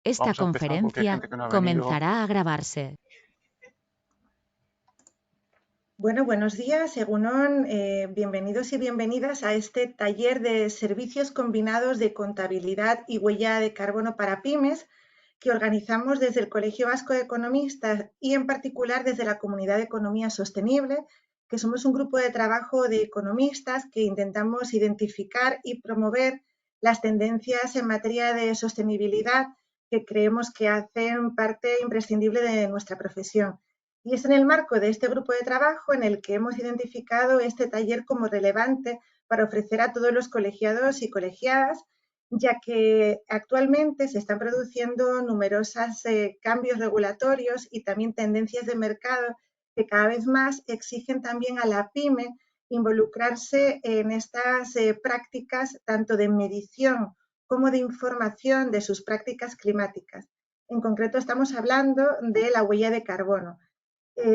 Esta Vamos a empezar porque hay conferencia gente que no ha venido. comenzará a grabarse. Bueno, buenos días, Egunon. Bienvenidos y bienvenidas a este taller de servicios combinados de contabilidad y huella de carbono para pymes que organizamos desde el Colegio Vasco de Economistas y en particular desde la Comunidad de Economía Sostenible, que somos un grupo de trabajo de economistas que intentamos identificar y promover las tendencias en materia de sostenibilidad que creemos que hacen parte imprescindible de nuestra profesión. Y es en el marco de este grupo de trabajo en el que hemos identificado este taller como relevante para ofrecer a todos los colegiados y colegiadas, ya que actualmente se están produciendo numerosos cambios regulatorios y también tendencias de mercado que cada vez más exigen también a la pyme involucrarse en estas prácticas tanto de medición como de información de sus prácticas climáticas. En concreto estamos hablando de la huella de carbono.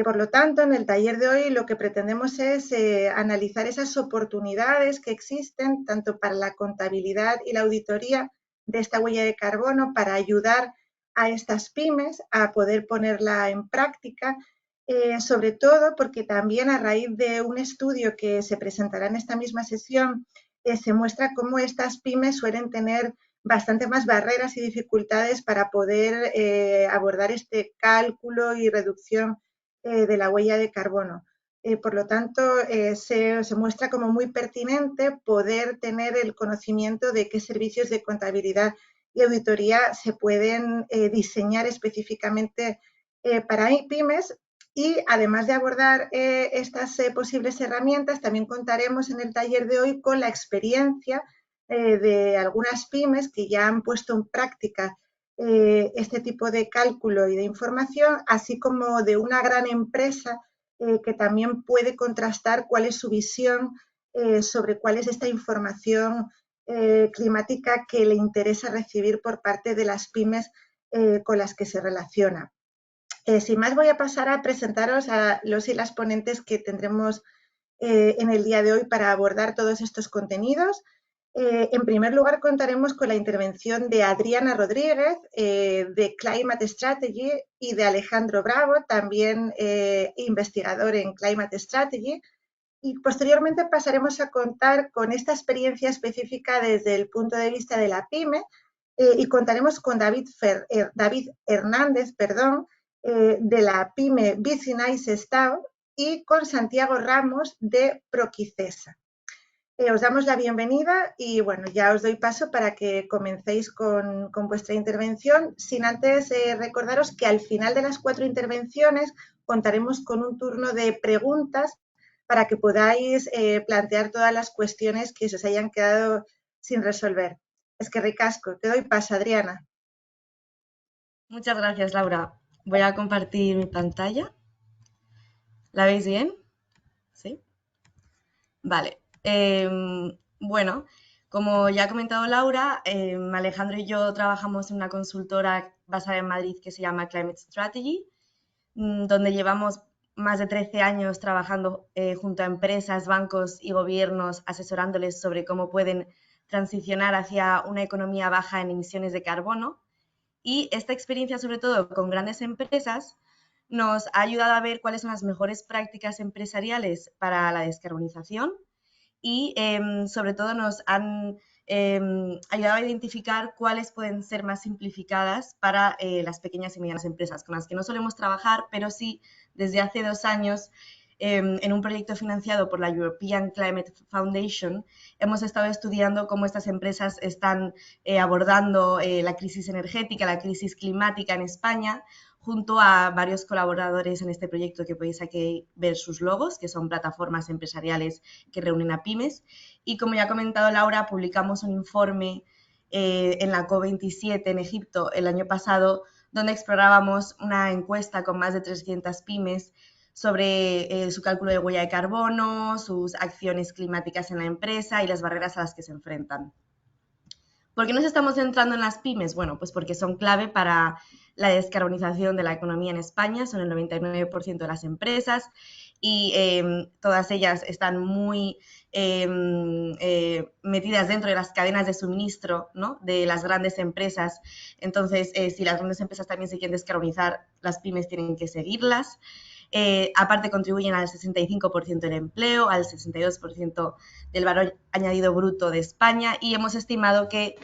Por lo tanto, en el taller de hoy lo que pretendemos es analizar esas oportunidades que existen tanto para la contabilidad y la auditoría de esta huella de carbono para ayudar a estas pymes a poder ponerla en práctica, sobre todo porque también a raíz de un estudio que se presentará en esta misma sesión, se muestra cómo estas pymes suelen tener bastante más barreras y dificultades para poder abordar este cálculo y reducción de la huella de carbono. Por lo tanto, se muestra como muy pertinente poder tener el conocimiento de qué servicios de contabilidad y auditoría se pueden diseñar específicamente para pymes. Y además de abordar estas posibles herramientas, también contaremos en el taller de hoy con la experiencia de algunas pymes que ya han puesto en práctica este tipo de cálculo y de información, así como de una gran empresa que también puede contrastar cuál es su visión sobre cuál es esta información climática que le interesa recibir por parte de las pymes con las que se relaciona. Sin más, voy a pasar a presentaros a los y las ponentes que tendremos en el día de hoy para abordar todos estos contenidos. En primer lugar, contaremos con la intervención de Adriana Rodríguez, de Climate Strategy, y de Alejandro Bravo, también investigador en Climate Strategy. Y posteriormente pasaremos a contar con esta experiencia específica desde el punto de vista de la pyme y contaremos con David Hernández, de la pyme Business Stau y con Santiago Ramos de Proquicesa. Os damos la bienvenida y bueno, ya os doy paso para que comencéis con vuestra intervención, sin antes recordaros que al final de las 4 intervenciones contaremos con un turno de preguntas para que podáis plantear todas las cuestiones que os hayan quedado sin resolver. Es que ricasco, te doy paso, Adriana. Muchas gracias, Laura. Voy a compartir mi pantalla. ¿La veis bien? ¿Sí? Vale. Bueno, como ya ha comentado Laura, Alejandro y yo trabajamos en una consultora basada en Madrid que se llama Climate Strategy, donde llevamos más de 13 años trabajando junto a empresas, bancos y gobiernos, asesorándoles sobre cómo pueden transicionar hacia una economía baja en emisiones de carbono. Y esta experiencia, sobre todo con grandes empresas, nos ha ayudado a ver cuáles son las mejores prácticas empresariales para la descarbonización y, sobre todo, nos han ayudado a identificar cuáles pueden ser más simplificadas para las pequeñas y medianas empresas, con las que no solemos trabajar, pero sí desde hace 2 años en un proyecto financiado por la European Climate Foundation, hemos estado estudiando cómo estas empresas están abordando la crisis energética, la crisis climática en España, junto a varios colaboradores en este proyecto que podéis aquí ver sus logos, que son plataformas empresariales que reúnen a pymes. Y como ya ha comentado Laura, publicamos un informe en la COP27 en Egipto el año pasado, donde explorábamos una encuesta con más de 300 pymes sobre su cálculo de huella de carbono, sus acciones climáticas en la empresa y las barreras a las que se enfrentan. ¿Por qué nos estamos centrando en las pymes? Bueno, pues porque son clave para la descarbonización de la economía en España, son el 99% de las empresas y todas ellas están muy metidas dentro de las cadenas de suministro, ¿no?, de las grandes empresas. Entonces, si las grandes empresas también se quieren descarbonizar, las pymes tienen que seguirlas. Aparte, contribuyen al 65% del empleo, al 62% del valor añadido bruto de España, y hemos estimado que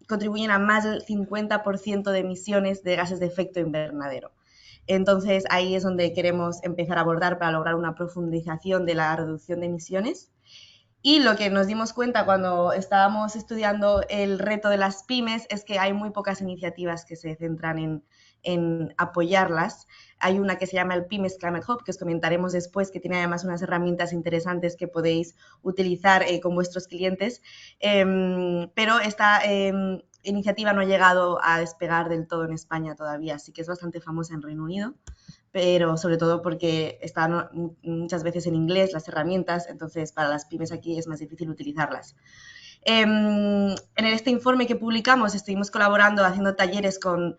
contribuyen a más del 50% de emisiones de gases de efecto invernadero. Entonces, ahí es donde queremos empezar a abordar para lograr una profundización de la reducción de emisiones. Y lo que nos dimos cuenta cuando estábamos estudiando el reto de las pymes es que hay muy pocas iniciativas que se centran en apoyarlas. Hay una que se llama el Pymes Climate Hub, que os comentaremos después, que tiene además unas herramientas interesantes que podéis utilizar con vuestros clientes, pero esta iniciativa no ha llegado a despegar del todo en España todavía, así que es bastante famosa en Reino Unido, pero sobre todo porque están muchas veces en inglés las herramientas, entonces para las pymes aquí es más difícil utilizarlas. En este informe que publicamos estuvimos colaborando, haciendo talleres con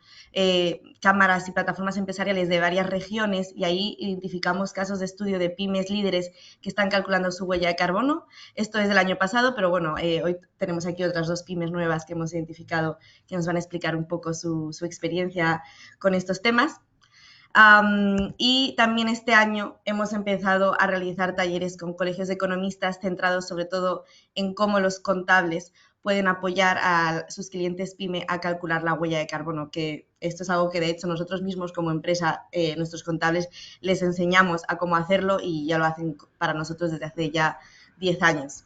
cámaras y plataformas empresariales de varias regiones, y ahí identificamos casos de estudio de pymes líderes que están calculando su huella de carbono. Esto es del año pasado, pero bueno, hoy tenemos aquí otras 2 pymes nuevas que hemos identificado que nos van a explicar un poco su experiencia con estos temas. Y también este año hemos empezado a realizar talleres con colegios de economistas centrados sobre todo en cómo los contables pueden apoyar a sus clientes pyme a calcular la huella de carbono, que esto es algo que de hecho nosotros mismos como empresa, nuestros contables, les enseñamos a cómo hacerlo y ya lo hacen para nosotros desde hace ya 10 años.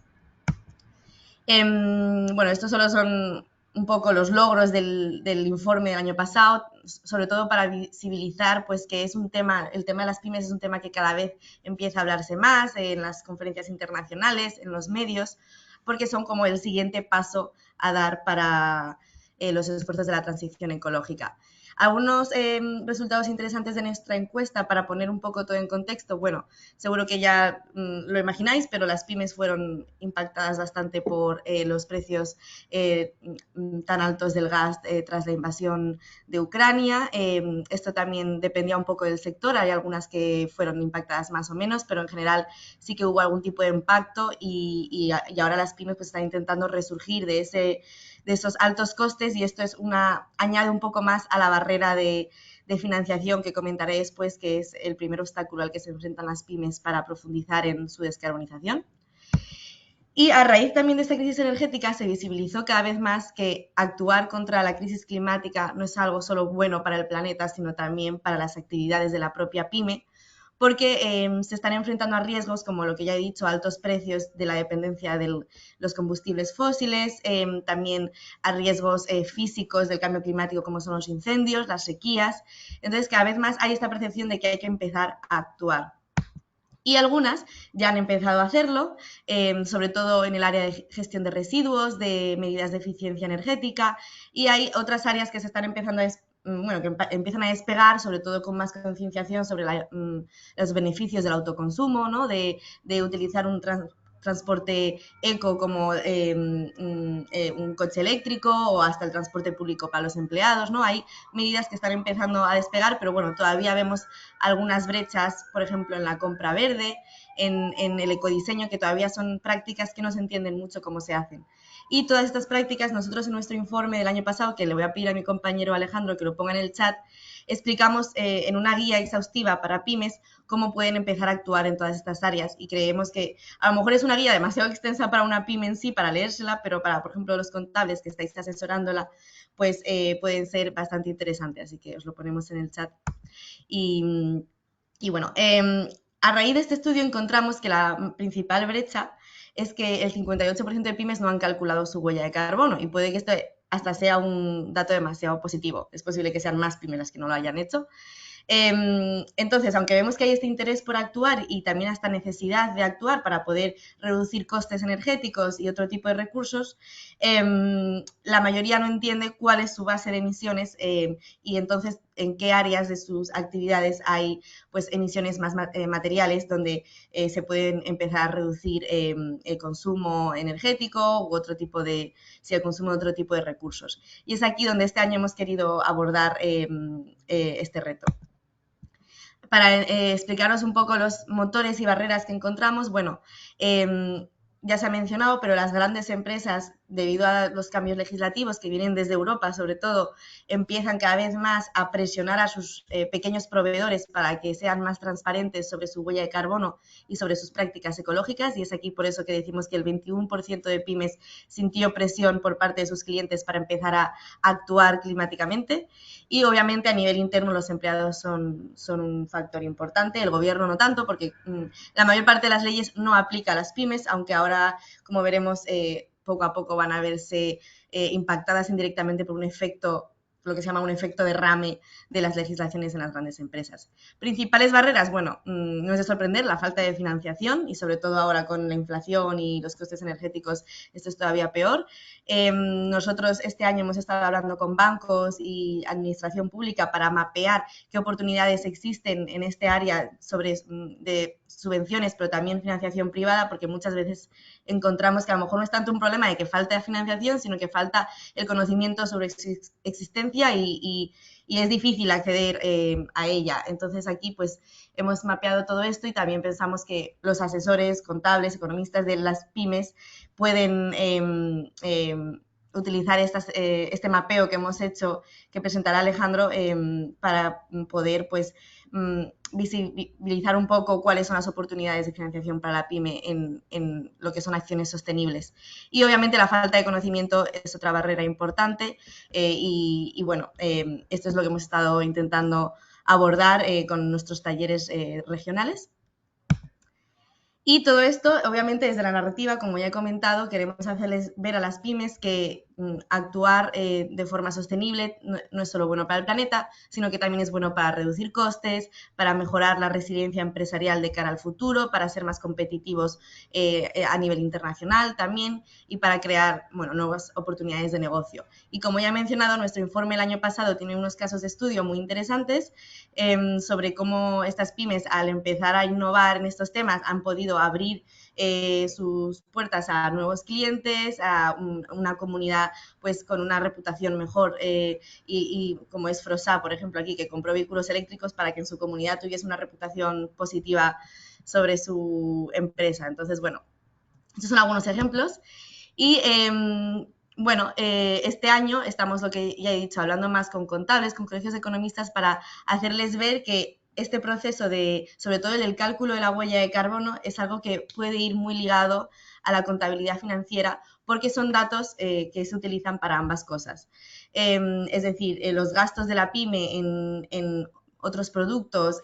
Bueno, estos solo son un poco los logros del informe del año pasado, sobre todo para visibilizar pues, que es un tema, el tema de las pymes es un tema que cada vez empieza a hablarse más en las conferencias internacionales, en los medios, porque son como el siguiente paso a dar para los esfuerzos de la transición ecológica. Algunos resultados interesantes de nuestra encuesta para poner un poco todo en contexto. Bueno, seguro que ya lo imagináis, pero las pymes fueron impactadas bastante por los precios tan altos del gas tras la invasión de Ucrania. Esto también dependía un poco del sector. Hay algunas que fueron impactadas más o menos, pero en general sí que hubo algún tipo de impacto y ahora las pymes pues, están intentando resurgir de esos altos costes, y esto es añade un poco más a la barrera de financiación que comentaré después, que es el primer obstáculo al que se enfrentan las pymes para profundizar en su descarbonización. Y a raíz también de esta crisis energética se visibilizó cada vez más que actuar contra la crisis climática no es algo solo bueno para el planeta, sino también para las actividades de la propia pyme, porque se están enfrentando a riesgos, como lo que ya he dicho, altos precios de la dependencia de los combustibles fósiles, también a riesgos físicos del cambio climático, como son los incendios, las sequías. Entonces, cada vez más hay esta percepción de que hay que empezar a actuar. Y algunas ya han empezado a hacerlo, sobre todo en el área de gestión de residuos, de medidas de eficiencia energética, y hay otras áreas que se están empezando a empiezan a despegar, sobre todo con más concienciación sobre los beneficios del autoconsumo, ¿no? de utilizar un transporte eco como un coche eléctrico o hasta el transporte público para los empleados, ¿no? Hay medidas que están empezando a despegar, pero bueno, todavía vemos algunas brechas, por ejemplo, en la compra verde, en el ecodiseño, que todavía son prácticas que no se entienden mucho cómo se hacen. Y todas estas prácticas, nosotros en nuestro informe del año pasado, que le voy a pedir a mi compañero Alejandro que lo ponga en el chat, explicamos en una guía exhaustiva para pymes cómo pueden empezar a actuar en todas estas áreas, y creemos que a lo mejor es una guía demasiado extensa para una pyme en sí, para leérsela, pero para, por ejemplo, los contables que estáis asesorándola, pues pueden ser bastante interesantes, así que os lo ponemos en el chat. Y bueno, a raíz de este estudio encontramos que la principal brecha es que el 58% de pymes no han calculado su huella de carbono, y puede que esto hasta sea un dato demasiado positivo. Es posible que sean más pymes las que no lo hayan hecho. Entonces, aunque vemos que hay este interés por actuar y también esta necesidad de actuar para poder reducir costes energéticos y otro tipo de recursos, la mayoría no entiende cuál es su base de emisiones y entonces en qué áreas de sus actividades hay pues, emisiones más materiales donde se pueden empezar a reducir el consumo energético u otro tipo de, el consumo de otro tipo de recursos. Y es aquí donde este año hemos querido abordar este reto. para explicaros un poco los motores y barreras que encontramos, bueno, ya se ha mencionado, pero las grandes empresas, debido a los cambios legislativos que vienen desde Europa, sobre todo, empiezan cada vez más a presionar a sus pequeños proveedores para que sean más transparentes sobre su huella de carbono y sobre sus prácticas ecológicas. Y es aquí por eso que decimos que el 21% de pymes sintió presión por parte de sus clientes para empezar a actuar climáticamente. Y obviamente a nivel interno los empleados son un factor importante, el gobierno no tanto, porque la mayor parte de las leyes no aplica a las pymes, aunque ahora, como veremos, poco a poco van a verse impactadas indirectamente por un efecto, lo que se llama un efecto derrame de las legislaciones en las grandes empresas. Principales barreras, bueno, no es de sorprender la falta de financiación y sobre todo ahora con la inflación y los costes energéticos esto es todavía peor. Nosotros este año hemos estado hablando con bancos y administración pública para mapear qué oportunidades existen en este área de subvenciones, pero también financiación privada, porque muchas veces encontramos que a lo mejor no es tanto un problema de que falta financiación, sino que falta el conocimiento sobre su existencia y es difícil acceder a ella. Entonces aquí pues hemos mapeado todo esto y también pensamos que los asesores, contables, economistas de las pymes pueden utilizar este mapeo que hemos hecho, que presentará Alejandro, para poder pues visibilizar un poco cuáles son las oportunidades de financiación para la pyme en lo que son acciones sostenibles. Y obviamente la falta de conocimiento es otra barrera importante y bueno, esto es lo que hemos estado intentando abordar con nuestros talleres regionales. Y todo esto, obviamente, desde la narrativa, como ya he comentado, queremos hacerles ver a las pymes que actuar de forma sostenible no es solo bueno para el planeta, sino que también es bueno para reducir costes, para mejorar la resiliencia empresarial de cara al futuro, para ser más competitivos a nivel internacional también y para crear, bueno, nuevas oportunidades de negocio. Y como ya he mencionado, nuestro informe el año pasado tiene unos casos de estudio muy interesantes sobre cómo estas pymes, al empezar a innovar en estos temas, han podido abrir sus puertas a nuevos clientes, a una comunidad pues con una reputación mejor y como es Frosa, por ejemplo, aquí, que compró vehículos eléctricos para que en su comunidad tuviese una reputación positiva sobre su empresa. Entonces, bueno, estos son algunos ejemplos. Y bueno, este año estamos, lo que ya he dicho, hablando más con contables, con colegios de economistas para hacerles ver que este proceso de, sobre todo el cálculo de la huella de carbono, es algo que puede ir muy ligado a la contabilidad financiera porque son datos que se utilizan para ambas cosas. Es decir, los gastos de la pyme en otros productos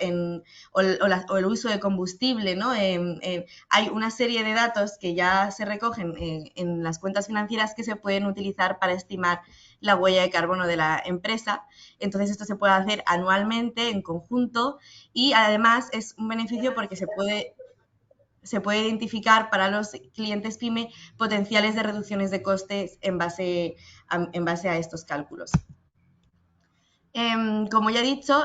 o el uso de combustible, ¿no? Hay una serie de datos que ya se recogen en las cuentas financieras que se pueden utilizar para estimar la huella de carbono de la empresa. Entonces esto se puede hacer anualmente, en conjunto, y además es un beneficio porque se puede identificar para los clientes PYME potenciales de reducciones de costes en base a estos cálculos. Como ya he dicho,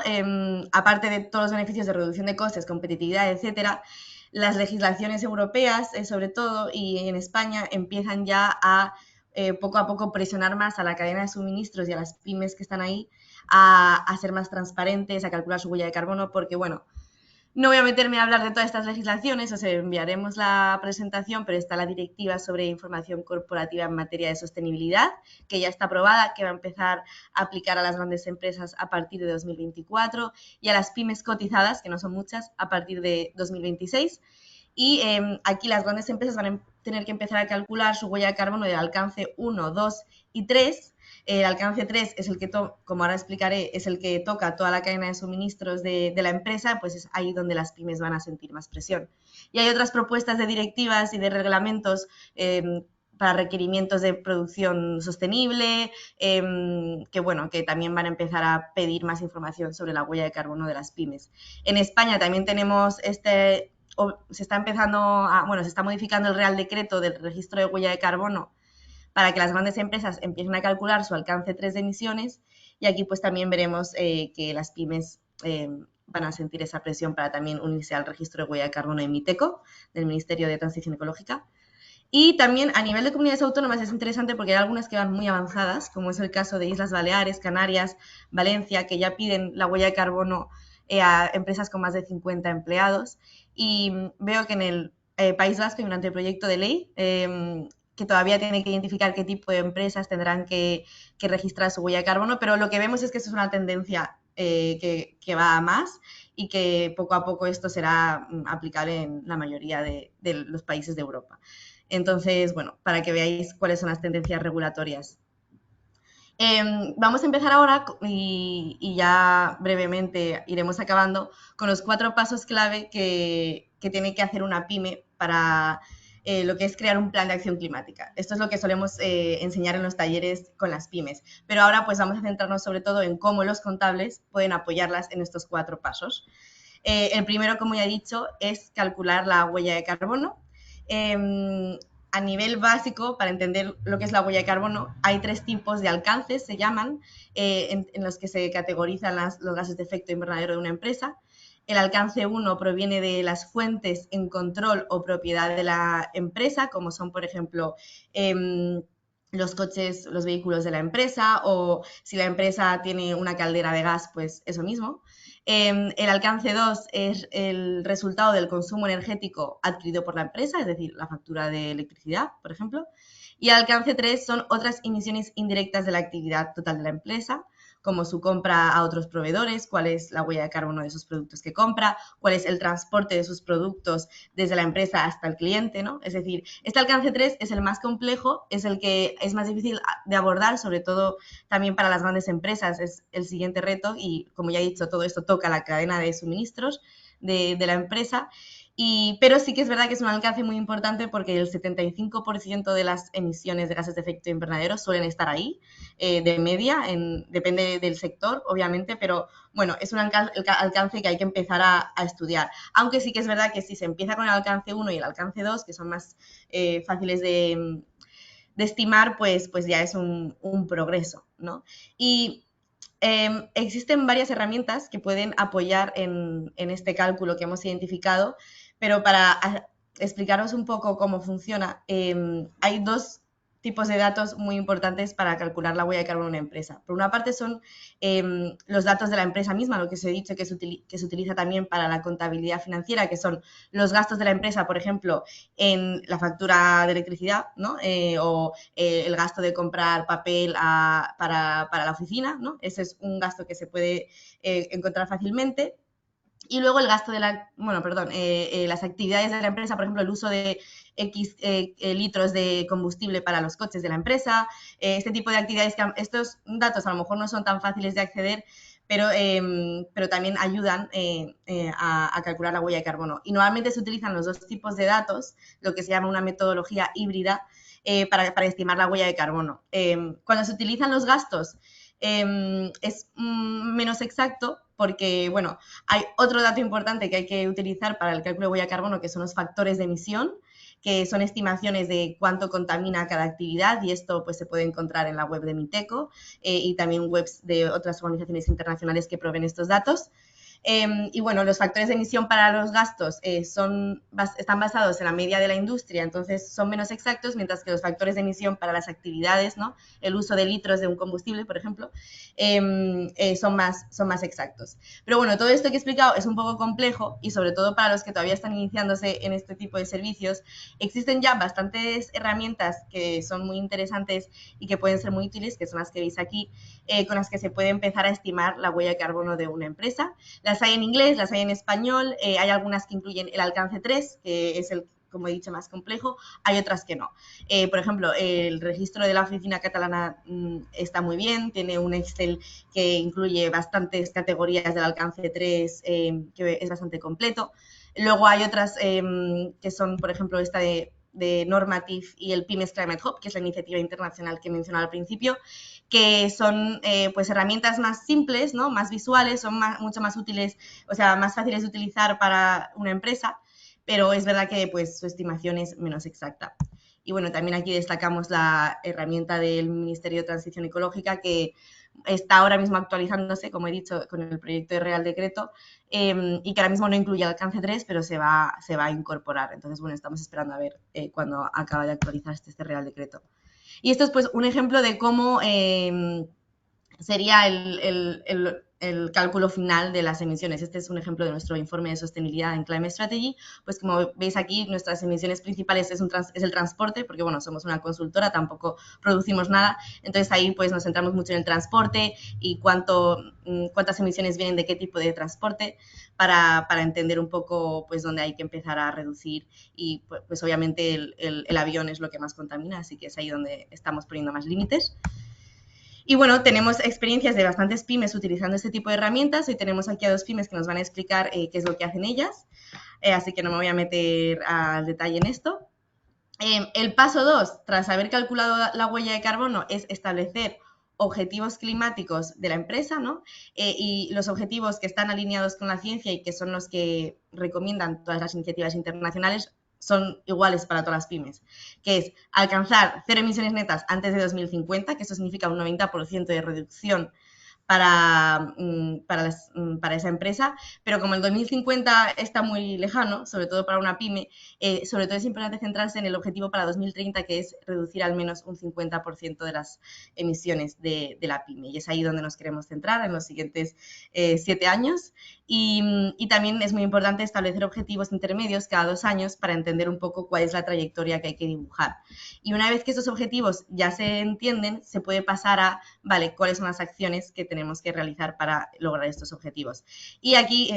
aparte de todos los beneficios de reducción de costes, competitividad, etcétera, las legislaciones europeas, sobre todo, y en España, empiezan ya a poco presionar más a la cadena de suministros y a las pymes que están ahí a ser más transparentes, a calcular su huella de carbono, porque, bueno, no voy a meterme a hablar de todas estas legislaciones, os enviaremos la presentación, pero está la directiva sobre información corporativa en materia de sostenibilidad, que ya está aprobada, que va a empezar a aplicar a las grandes empresas a partir de 2024 y a las pymes cotizadas, que no son muchas, a partir de 2026. Y aquí las grandes empresas van a tener que empezar a calcular su huella de carbono del alcance 1, 2 y 3. El alcance 3 es el que, como ahora explicaré, es el que toca toda la cadena de suministros de la empresa, pues es ahí donde las pymes van a sentir más presión. Y hay otras propuestas de directivas y de reglamentos para requerimientos de producción sostenible, que bueno, que también van a empezar a pedir más información sobre la huella de carbono de las pymes. En España también tenemos se está modificando el Real Decreto del registro de huella de carbono para que las grandes empresas empiecen a calcular su alcance 3 de emisiones y aquí pues también veremos que las pymes van a sentir esa presión para también unirse al registro de huella de carbono de MITECO, del Ministerio de Transición Ecológica. Y también a nivel de comunidades autónomas es interesante porque hay algunas que van muy avanzadas, como es el caso de Islas Baleares, Canarias, Valencia, que ya piden la huella de carbono a empresas con más de 50 empleados. Y veo que en el País Vasco hay un anteproyecto de ley que todavía tiene que identificar qué tipo de empresas tendrán que registrar su huella de carbono, pero lo que vemos es que eso es una tendencia que va a más y que poco a poco esto será aplicable en la mayoría de los países de Europa. Entonces, bueno, para que veáis cuáles son las tendencias regulatorias. Vamos a empezar ahora y ya brevemente iremos acabando con los 4 pasos clave que tiene que hacer una pyme para lo que es crear un plan de acción climática. Esto es lo que solemos enseñar en los talleres con las pymes, pero ahora pues vamos a centrarnos sobre todo en cómo los contables pueden apoyarlas en estos 4 pasos. El primero, como ya he dicho, es calcular la huella de carbono. A nivel básico, para entender lo que es la huella de carbono, hay 3 tipos de alcances, se llaman, en los que se categorizan los gases de efecto invernadero de una empresa. El alcance 1 proviene de las fuentes en control o propiedad de la empresa, como son, por ejemplo, los coches, los vehículos de la empresa, o si la empresa tiene una caldera de gas, pues eso mismo. El alcance 2 es el resultado del consumo energético adquirido por la empresa, es decir, la factura de electricidad, por ejemplo. Y el alcance 3 son otras emisiones indirectas de la actividad total de la empresa, como su compra a otros proveedores, cuál es la huella de carbono de esos productos que compra, cuál es el transporte de sus productos desde la empresa hasta el cliente, ¿no? Es decir, este alcance 3 es el más complejo, es el que es más difícil de abordar, sobre todo también para las grandes empresas, es el siguiente reto y, como ya he dicho, todo esto toca la cadena de suministros de la empresa. Pero sí que es verdad que es un alcance muy importante porque el 75% de las emisiones de gases de efecto invernadero suelen estar ahí, de media, depende del sector, obviamente, pero bueno, es un alcance que hay que empezar a estudiar. Aunque sí que es verdad que si se empieza con el alcance 1 y el alcance 2, que son más fáciles de estimar, pues ya es un progreso, ¿no? Y existen varias herramientas que pueden apoyar en este cálculo que hemos identificado, pero para explicaros un poco cómo funciona, hay 2 tipos de datos muy importantes para calcular la huella de carbono de una empresa. Por una parte son los datos de la empresa misma, lo que os he dicho que se utiliza también para la contabilidad financiera, que son los gastos de la empresa, por ejemplo, en la factura de electricidad, ¿no? O el gasto de comprar papel para la oficina, ¿no? Ese es un gasto que se puede encontrar fácilmente. Y luego el gasto de las actividades de la empresa, por ejemplo, el uso de X litros de combustible para los coches de la empresa, este tipo de actividades, que estos datos a lo mejor no son tan fáciles de acceder, pero también ayudan a calcular la huella de carbono. Y normalmente se utilizan los 2 tipos de datos, lo que se llama una metodología híbrida, para estimar la huella de carbono. Cuando se utilizan los gastos, es menos exacto porque, bueno, hay otro dato importante que hay que utilizar para el cálculo de huella de carbono, que son los factores de emisión, que son estimaciones de cuánto contamina cada actividad, y esto pues se puede encontrar en la web de Miteco y también webs de otras organizaciones internacionales que proveen estos datos. Y bueno, los factores de emisión para los gastos están basados en la media de la industria, entonces son menos exactos, mientras que los factores de emisión para las actividades, ¿no? El uso de litros de un combustible, por ejemplo, son más exactos. Pero bueno, todo esto que he explicado es un poco complejo y sobre todo para los que todavía están iniciándose en este tipo de servicios, existen ya bastantes herramientas que son muy interesantes y que pueden ser muy útiles, que son las que veis aquí, con las que se puede empezar a estimar la huella de carbono de una empresa. Las hay en inglés, las hay en español, hay algunas que incluyen el alcance 3, que es el, como he dicho, más complejo, hay otras que no. Por ejemplo, el registro de la oficina catalana está muy bien, tiene un Excel que incluye bastantes categorías del alcance 3, que es bastante completo. Luego hay otras que son, por ejemplo, esta de Normative y el Pymes Climate Hub, que es la iniciativa internacional que mencionaba al principio, que son pues herramientas más simples, ¿no? Más visuales, son mucho más útiles, o sea, más fáciles de utilizar para una empresa, pero es verdad que pues su estimación es menos exacta. Y bueno, también aquí destacamos la herramienta del Ministerio de Transición Ecológica, que está ahora mismo actualizándose, como he dicho, con el proyecto de Real Decreto, y que ahora mismo no incluye alcance 3, pero se va a incorporar. Entonces, bueno, estamos esperando a ver cuándo acaba de actualizarse este Real Decreto. Y esto es pues un ejemplo de cómo sería el cálculo final de las emisiones. Este es un ejemplo de nuestro informe de sostenibilidad en Climate Strategy. Pues como veis aquí, nuestras emisiones principales es el transporte, porque bueno, somos una consultora, tampoco producimos nada. Entonces ahí pues nos centramos mucho en el transporte y cuántas emisiones vienen de qué tipo de transporte para entender un poco pues dónde hay que empezar a reducir. Y pues obviamente el avión es lo que más contamina, así que es ahí donde estamos poniendo más límites. Y bueno, tenemos experiencias de bastantes pymes utilizando este tipo de herramientas. Hoy tenemos aquí a 2 pymes que nos van a explicar qué es lo que hacen ellas, así que no me voy a meter al detalle en esto. El paso 2, tras haber calculado la huella de carbono, es establecer objetivos climáticos de la empresa, ¿no? Y los objetivos que están alineados con la ciencia y que son los que recomiendan todas las iniciativas internacionales son iguales para todas las pymes, que es alcanzar cero emisiones netas antes de 2050, que eso significa un 90% de reducción para esa empresa, pero como el 2050 está muy lejano, sobre todo para una pyme, sobre todo es importante centrarse en el objetivo para 2030, que es reducir al menos un 50% de las emisiones de la pyme. Y es ahí donde nos queremos centrar en los siguientes 7 años. Y también es muy importante establecer objetivos intermedios cada 2 años para entender un poco cuál es la trayectoria que hay que dibujar. Y una vez que esos objetivos ya se entienden, se puede pasar a, vale, cuáles son las acciones que tenemos que realizar para lograr estos objetivos. Y aquí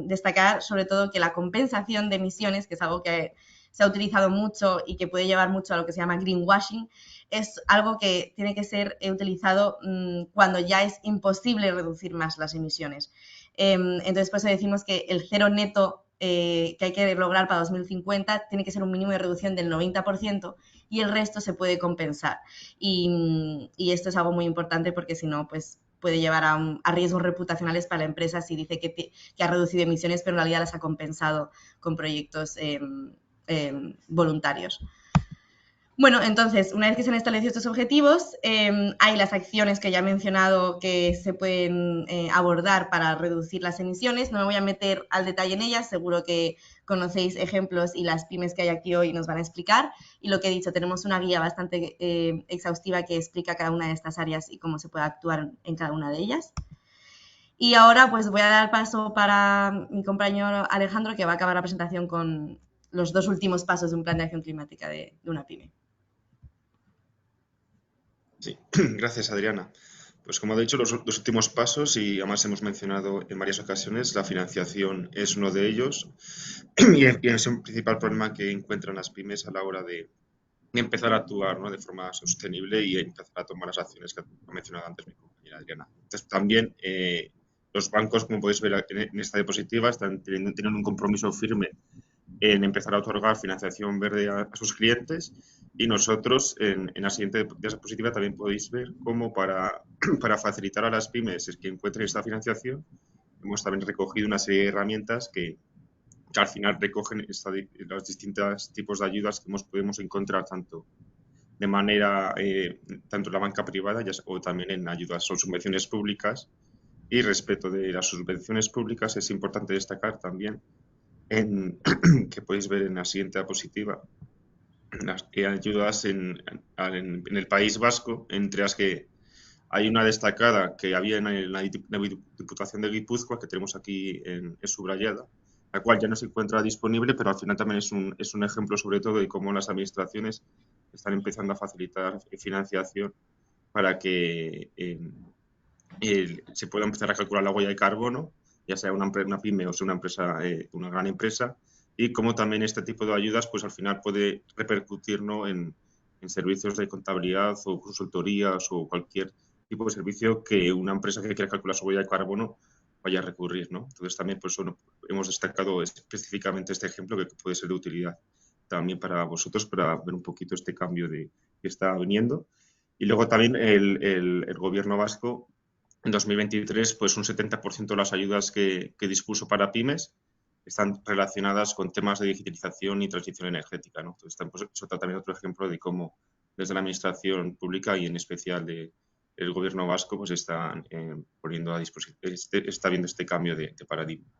destacar sobre todo que la compensación de emisiones, que es algo que se ha utilizado mucho y que puede llevar mucho a lo que se llama greenwashing, es algo que tiene que ser utilizado cuando ya es imposible reducir más las emisiones. Entonces, por eso decimos que el cero neto que hay que lograr para 2050 tiene que ser un mínimo de reducción del 90% y el resto se puede compensar. Y esto es algo muy importante porque si no, pues puede llevar a riesgos reputacionales para la empresa si dice que ha reducido emisiones, pero en realidad las ha compensado con proyectos voluntarios. Bueno, entonces, una vez que se han establecido estos objetivos, hay las acciones que ya he mencionado que se pueden abordar para reducir las emisiones. No me voy a meter al detalle en ellas, seguro que conocéis ejemplos y las pymes que hay aquí hoy nos van a explicar. Y lo que he dicho, tenemos una guía bastante exhaustiva que explica cada una de estas áreas y cómo se puede actuar en cada una de ellas. Y ahora pues voy a dar paso para mi compañero Alejandro, que va a acabar la presentación con los 2 últimos pasos de un plan de acción climática de una pyme. Sí, gracias Adriana. Pues como he dicho, los últimos pasos, y además hemos mencionado en varias ocasiones, la financiación es uno de ellos y es un principal problema que encuentran las pymes a la hora de empezar a actuar, ¿no?, de forma sostenible y empezar a tomar las acciones que ha mencionado antes mi compañera Adriana. Entonces, también los bancos, como podéis ver en esta diapositiva, tienen un compromiso firme en empezar a otorgar financiación verde a sus clientes, y nosotros en la siguiente diapositiva también podéis ver cómo para facilitar a las pymes que encuentren esta financiación hemos también recogido una serie de herramientas que al final recogen los distintos tipos de ayudas que podemos encontrar tanto de manera, tanto en la banca privada o también en ayudas o subvenciones públicas. Y respecto de las subvenciones públicas es importante destacar también que podéis ver en la siguiente diapositiva las ayudas en el País Vasco, entre las que hay una destacada que había en la Diputación de Guipúzcoa, que tenemos aquí subrayada, la cual ya no se encuentra disponible, pero al final también es un ejemplo sobre todo de cómo las administraciones están empezando a facilitar financiación para que se pueda empezar a calcular la huella de carbono, ya sea una pyme o sea una empresa, una gran empresa, y cómo también este tipo de ayudas pues al final puede repercutir, ¿no?, en servicios de contabilidad o consultorías o cualquier tipo de servicio que una empresa que quiera calcular su huella de carbono vaya a recurrir, ¿no? Entonces también pues hemos destacado específicamente este ejemplo que puede ser de utilidad también para vosotros, para ver un poquito este cambio que está viniendo. Y luego también el gobierno vasco en 2023, pues un 70% de las ayudas que dispuso para pymes están relacionadas con temas de digitalización y transición energética, ¿no? Entonces, pues, eso también otro ejemplo de cómo desde la administración pública y en especial el gobierno vasco pues están poniendo a disposición, está viendo este cambio de paradigma.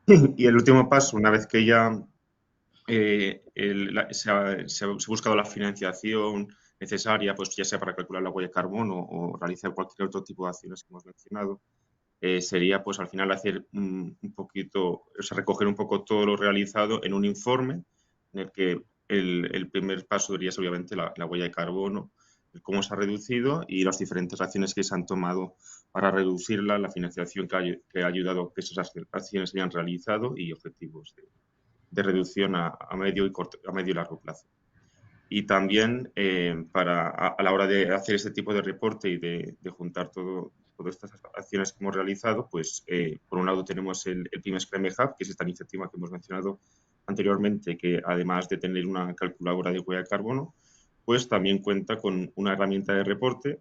Y el último paso, una vez que ya se ha buscado la financiación, necesaria, pues ya sea para calcular la huella de carbono o realizar cualquier otro tipo de acciones que hemos mencionado, sería pues al final hacer un poquito, o sea, recoger un poco todo lo realizado en un informe en el que el primer paso debería ser obviamente la huella de carbono, cómo se ha reducido y las diferentes acciones que se han tomado para reducirla, la financiación que ha ayudado a que esas acciones se hayan realizado y objetivos de reducción a medio y largo plazo. Y también a la hora de hacer este tipo de reporte y de juntar todas estas acciones que hemos realizado, pues por un lado tenemos el Pymes Climate Hub, que es esta iniciativa que hemos mencionado anteriormente, que además de tener una calculadora de huella de carbono, pues también cuenta con una herramienta de reporte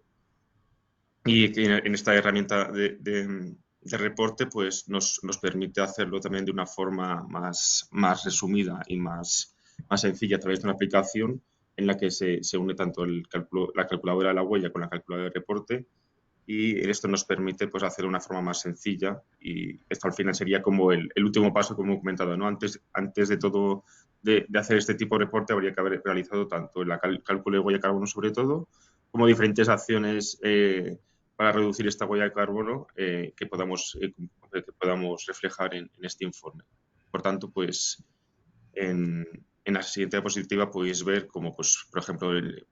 y que en esta herramienta de reporte pues nos permite hacerlo también de una forma más resumida y más sencilla a través de una aplicación en la que se une tanto la calculadora de la huella con la calculadora de reporte y esto nos permite pues hacer de una forma más sencilla y esto al final sería como el último paso como he comentado, ¿no? Antes de todo de hacer este tipo de reporte habría que haber realizado tanto el cálculo de huella de carbono sobre todo como diferentes acciones para reducir esta huella de carbono que podamos reflejar en este informe. Por tanto, pues en la siguiente diapositiva podéis ver como, pues, por ejemplo, el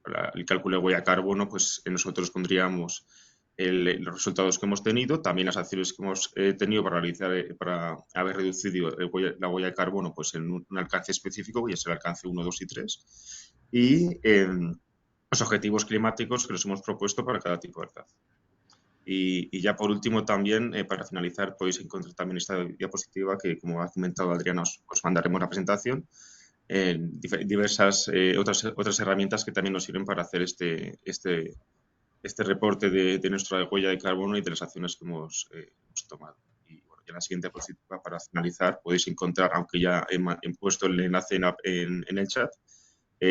cálculo de huella de carbono, pues nosotros pondríamos los resultados que hemos tenido, también las acciones que hemos tenido para haber reducido la huella de carbono pues, en un alcance específico, ya sea el alcance 1, 2 y 3, y los objetivos climáticos que nos hemos propuesto para cada tipo de alcance. Y ya por último también, para finalizar, podéis encontrar también esta diapositiva que, como ha comentado Adriana, os mandaremos la presentación, diversas otras herramientas que también nos sirven para hacer este reporte de nuestra huella de carbono y de las acciones que hemos tomado. Y bueno, ya en la siguiente diapositiva, para finalizar, podéis encontrar, aunque ya he puesto el enlace en el chat,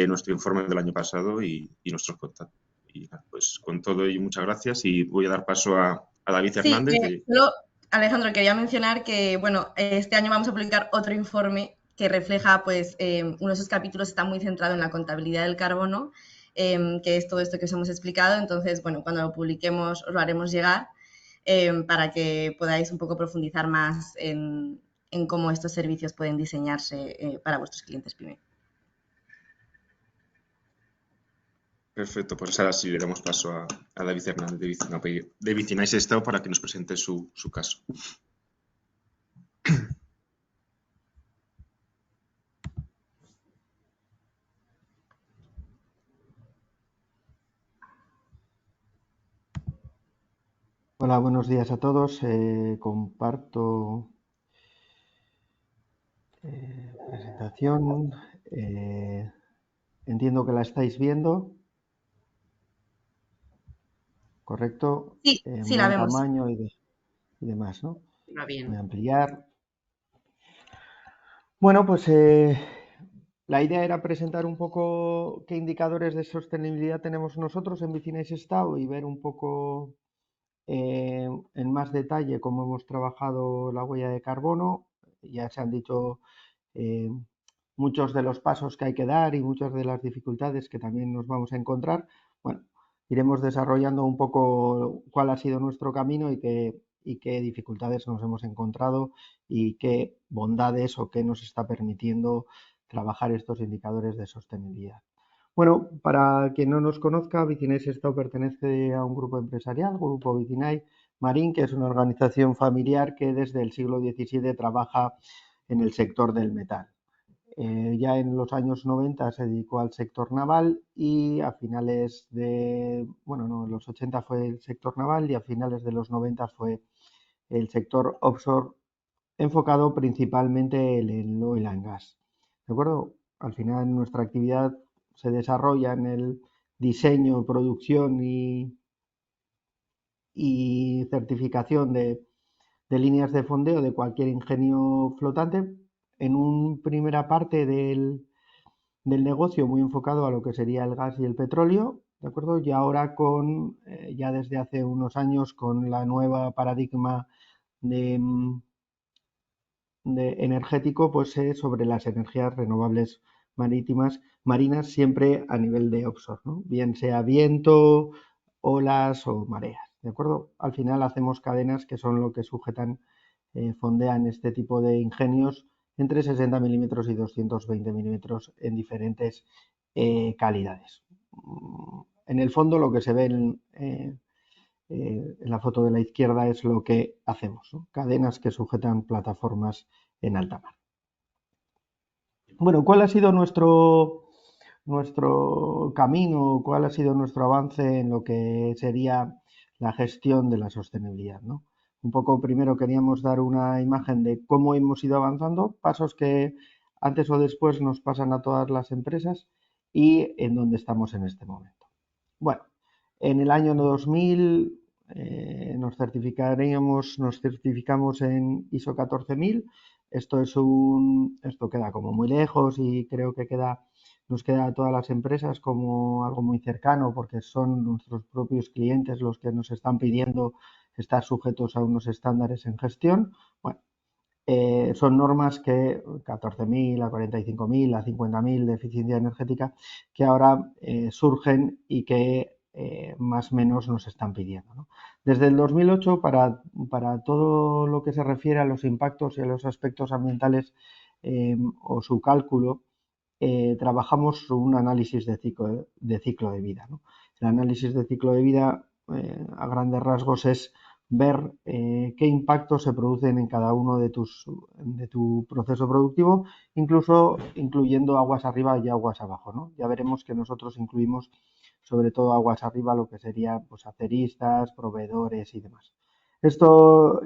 nuestro informe del año pasado y nuestros contactos. Y pues con todo ello, muchas gracias y voy a dar paso a David Sí, Hernández. solo, Alejandro, quería mencionar que, bueno, este año vamos a publicar otro informe que refleja, pues, uno de esos capítulos está muy centrado en la contabilidad del carbono, que es todo esto que os hemos explicado. Entonces, bueno, cuando lo publiquemos os lo haremos llegar para que podáis un poco profundizar más en cómo estos servicios pueden diseñarse para vuestros clientes PYME. Perfecto, pues ahora sí le damos paso a David Hernández de Vicinais Estado para que nos presente su caso. Hola, buenos días a todos. Comparto presentación. Entiendo que la estáis viendo. ¿Correcto? Sí, sí, la Buen vemos. tamaño y demás, ¿no? Va bien. Voy a ampliar. Bueno, pues la idea era presentar un poco qué indicadores de sostenibilidad tenemos nosotros en Vicinais Estado y ver un poco en más detalle cómo hemos trabajado la huella de carbono. Ya se han dicho muchos de los pasos que hay que dar y muchas de las dificultades que también nos vamos a encontrar. Bueno, iremos desarrollando un poco cuál ha sido nuestro camino y qué dificultades nos hemos encontrado y qué bondades o qué nos está permitiendo trabajar estos indicadores de sostenibilidad. Bueno, para quien no nos conozca, Vicinais Estado pertenece a un grupo empresarial, Grupo Vicinay Marín, que es una organización familiar que desde el siglo XVII trabaja en el sector del metal. Ya en los años 90 se dedicó al sector naval y a finales de, bueno, no, en los 80 fue el sector naval y a finales de los 90 fue el sector offshore, enfocado principalmente en el oil and gas. ¿De acuerdo? Al final nuestra actividad se desarrolla en el diseño, producción y certificación de líneas de fondeo de cualquier ingenio flotante. En una primera parte del negocio muy enfocado a lo que sería el gas y el petróleo, ¿de acuerdo? Y ahora ya desde hace unos años, con la nueva paradigma de energético, pues sobre las energías renovables marítimas, marinas, siempre a nivel de offshore, ¿no? Bien sea viento, olas o mareas, ¿de acuerdo? Al final hacemos cadenas que son lo que sujetan, fondean este tipo de ingenios entre 60 milímetros y 220 milímetros en diferentes calidades. En el fondo lo que se ve en la foto de la izquierda es lo que hacemos, ¿no? Cadenas que sujetan plataformas en alta mar. Bueno, ¿cuál ha sido nuestro camino, cuál ha sido nuestro avance en lo que sería la gestión de la sostenibilidad, ¿no? Un poco primero queríamos dar una imagen de cómo hemos ido avanzando, pasos que antes o después nos pasan a todas las empresas y en dónde estamos en este momento. Bueno, en el año 2000 nos certificamos en ISO 14000. Esto queda como muy lejos y creo que nos queda a todas las empresas como algo muy cercano porque son nuestros propios clientes los que nos están pidiendo estar sujetos a unos estándares en gestión. Bueno, son normas que 14.000, a 45.000, a 50.000 de eficiencia energética que ahora surgen y que más o menos nos están pidiendo, ¿no? Desde el 2008, para todo lo que se refiere a los impactos y a los aspectos ambientales o su cálculo, trabajamos un análisis de ciclo de vida, ¿no? El análisis de ciclo de vida, a grandes rasgos, es ver qué impactos se producen en cada uno de tu proceso productivo, incluyendo aguas arriba y aguas abajo, ¿no? Ya veremos que nosotros incluimos sobre todo aguas arriba lo que sería pues, aceristas, proveedores y demás. Esto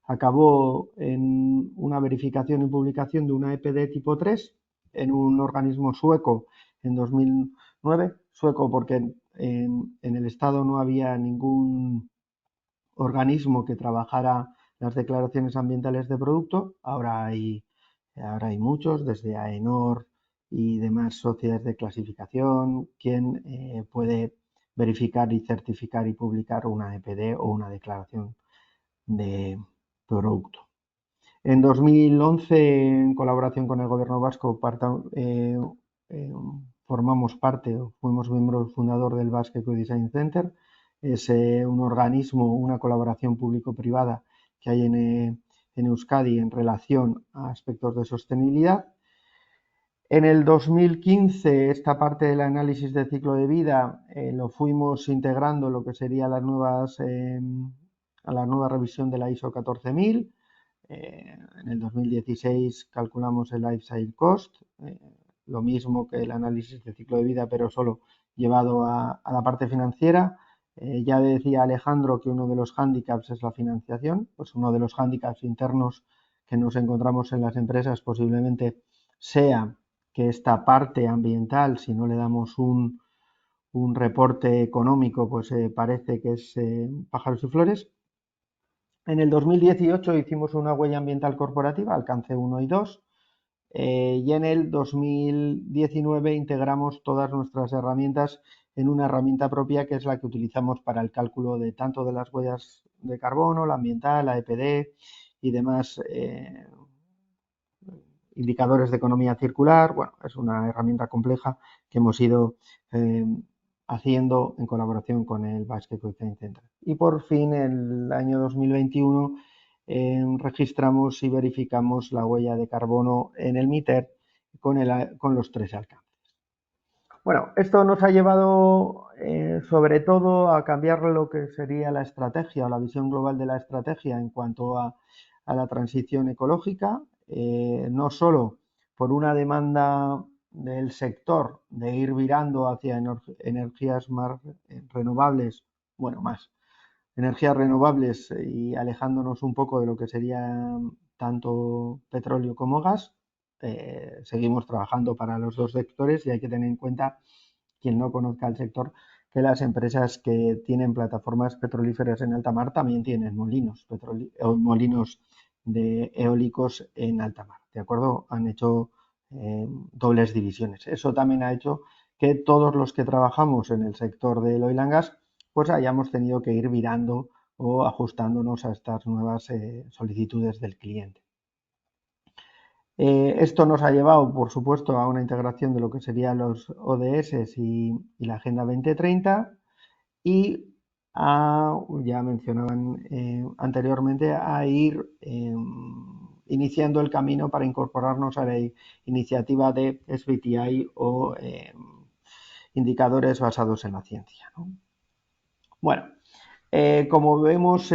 acabó en una verificación y publicación de una EPD tipo 3 en un organismo sueco en 2009, sueco porque en el Estado no había ningún organismo que trabajara las declaraciones ambientales de producto. Ahora hay muchos, desde AENOR y demás sociedades de clasificación, quien puede verificar y certificar y publicar una EPD o una declaración de producto. En 2011, en colaboración con el Gobierno vasco, formamos parte o fuimos miembro fundador del Basque Ecodesign Center. Es un organismo, una colaboración público-privada que hay en Euskadi en relación a aspectos de sostenibilidad. En el 2015, esta parte del análisis de ciclo de vida lo fuimos integrando en lo que sería a la nueva revisión de la ISO 14000. En el 2016 calculamos el Life Cycle Cost, lo mismo que el análisis de ciclo de vida, pero solo llevado a la parte financiera. Ya decía Alejandro que uno de los hándicaps es la financiación, pues uno de los hándicaps internos que nos encontramos en las empresas posiblemente sea que esta parte ambiental, si no le damos un reporte económico, pues parece que es pájaros y flores. En el 2018 hicimos una huella ambiental corporativa, alcance 1 y 2, y en el 2019 integramos todas nuestras herramientas en una herramienta propia que es la que utilizamos para el cálculo de tanto de las huellas de carbono, la ambiental, la EPD y demás indicadores de economía circular. Bueno, es una herramienta compleja que hemos ido haciendo en colaboración con el Basque Ecodesign Center. Y por fin, en el año 2021, registramos y verificamos la huella de carbono en el MITER con los 3 alcances. Bueno, esto nos ha llevado sobre todo a cambiar lo que sería la estrategia o la visión global de la estrategia en cuanto a la transición ecológica, no solo por una demanda del sector de ir virando hacia energías más renovables, energías renovables y alejándonos un poco de lo que sería tanto petróleo como gas. Seguimos trabajando para los dos sectores y hay que tener en cuenta, quien no conozca el sector, que las empresas que tienen plataformas petrolíferas en alta mar también tienen molinos de eólicos en alta mar, ¿de acuerdo? Han hecho dobles divisiones. Eso también ha hecho que todos los que trabajamos en el sector del oil and gas pues hayamos tenido que ir virando o ajustándonos a estas nuevas solicitudes del cliente. Esto nos ha llevado, por supuesto, a una integración de lo que serían los ODS y la Agenda 2030 y ya mencionaban anteriormente, a ir iniciando el camino para incorporarnos a la iniciativa de SBTI o indicadores basados en la ciencia, ¿no? Bueno, como vemos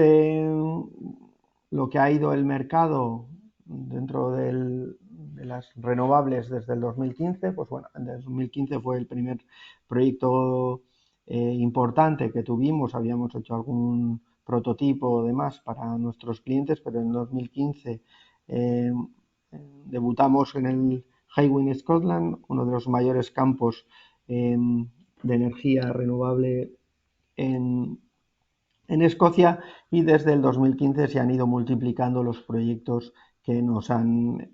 lo que ha ido el mercado dentro de las renovables desde el 2015, pues bueno, en el 2015 fue el primer proyecto importante que tuvimos, habíamos hecho algún prototipo o demás para nuestros clientes, pero en 2015 debutamos en el Hywind Scotland, uno de los mayores campos de energía renovable en Escocia, y desde el 2015 se han ido multiplicando los proyectos que nos han